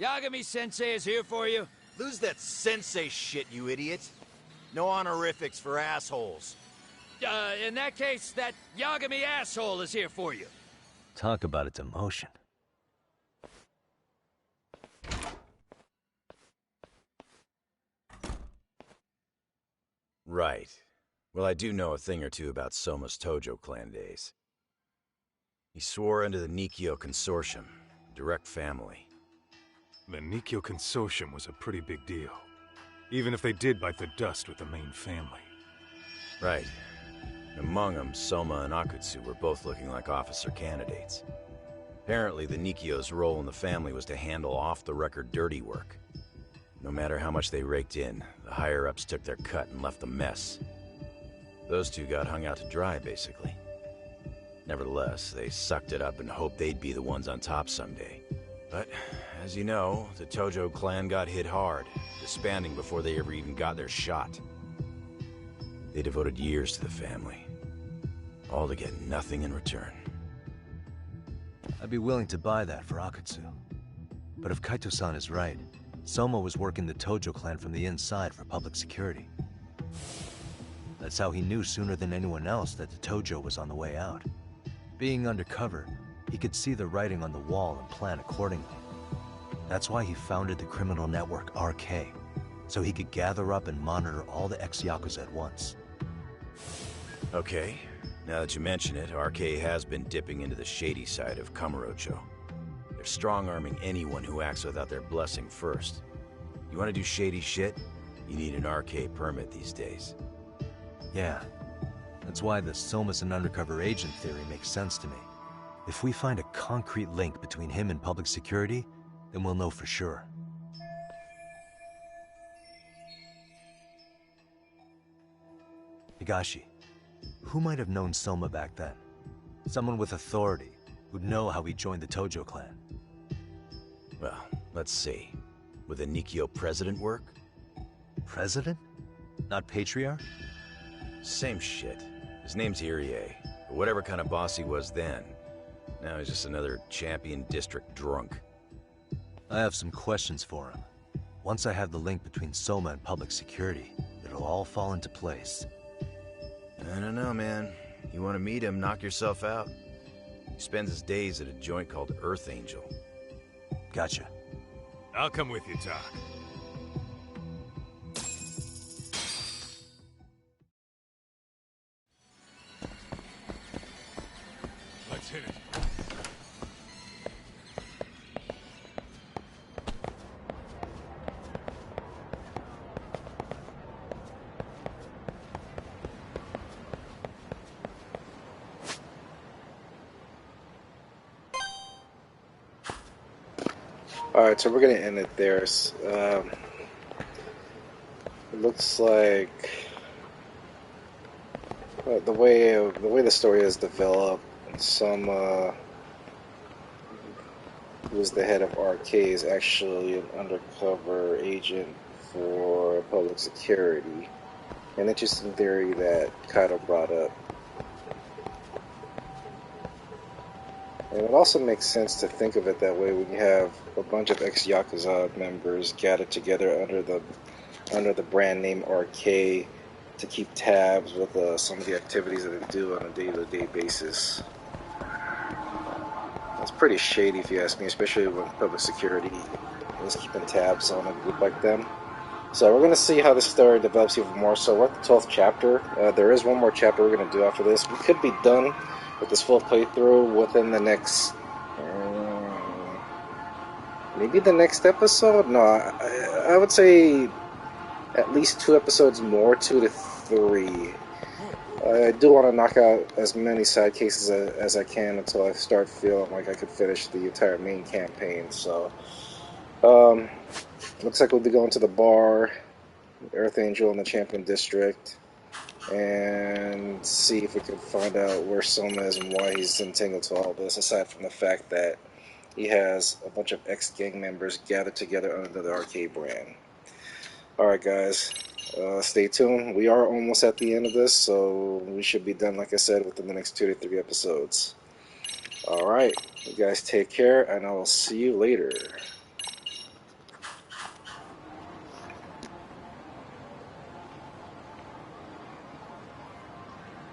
Yagami-sensei is here for you. Lose that sensei shit, you idiot. No honorifics for assholes. In that case, that Yagami asshole is here for you. Talk about a demotion. Right. Well, I do know a thing or two about Soma's Tojo clan days. He swore under the Nikkyo Consortium, direct family. The Nikkyo Consortium was a pretty big deal. Even if they did bite the dust with the main family. Right. Among them, Soma and Akutsu were both looking like officer candidates. Apparently, the Nikkyo's role in the family was to handle off-the-record dirty work. No matter how much they raked in, the higher-ups took their cut and left a mess. Those two got hung out to dry, basically. Nevertheless, they sucked it up and hoped they'd be the ones on top someday. But, as you know, the Tojo clan got hit hard, disbanding before they ever even got their shot. They devoted years to the family, all to get nothing in return. I'd be willing to buy that for Akutsu. But if Kaito-san is right, Soma was working the Tojo clan from the inside for public security. That's how he knew sooner than anyone else that the Tojo was on the way out. Being undercover, he could see the writing on the wall and plan accordingly. That's why he founded the criminal network RK, so he could gather up and monitor all the ex-Yakuza at once. Okay, now that you mention it, RK has been dipping into the shady side of Kamurocho. They're strong-arming anyone who acts without their blessing first. You want to do shady shit? You need an RK permit these days. Yeah, That's why the Soma's an undercover agent theory makes sense to me. If we find a concrete link between him and public security, then we'll know for sure. Higashi, who might have known Soma back then? Someone with authority, who'd know how he joined the Tojo clan. Well, let's see. Would the Nikyo president work? President? Not patriarch? Same shit. His name's Irie, but whatever kind of boss he was then, now he's just another champion district drunk. I have some questions for him. Once I have the link between Soma and public security, it'll all fall into place. I don't know, man. You want to meet him, knock yourself out. He spends his days at a joint called Earth Angel. Gotcha. I'll come with you, Doc. Let's hit it. Alright, so we're going to end it there. It looks like the way the story is developed, Soma, who's the head of RK, is actually an undercover agent for public security. An interesting theory that Kaido brought up. And it also makes sense to think of it that way when you have a bunch of ex-Yakuza members gathered together under the brand name RK to keep tabs with some of the activities that they do on a day-to-day basis. That's pretty shady if you ask me, especially when public security is keeping tabs on a group like them. So we're going to see how this story develops even more. So we're at the 12th chapter. There is one more chapter we're going to do after this. We could be done with this full playthrough within the next, maybe the next episode? No, I would say at least 2 episodes more, 2 to 3. I do want to knock out as many side cases as I can until I start feeling like I could finish the entire main campaign. So, looks like we'll be going to the bar, Earth Angel in the Champion District, and see if we can find out where Soma is and why he's entangled to all this, aside from the fact that he has a bunch of ex-gang members gathered together under the RK brand. Alright guys, stay tuned. We are almost at the end of this, so we should be done, like I said, within the next 2 to 3 episodes. Alright, you guys take care, and I will see you later.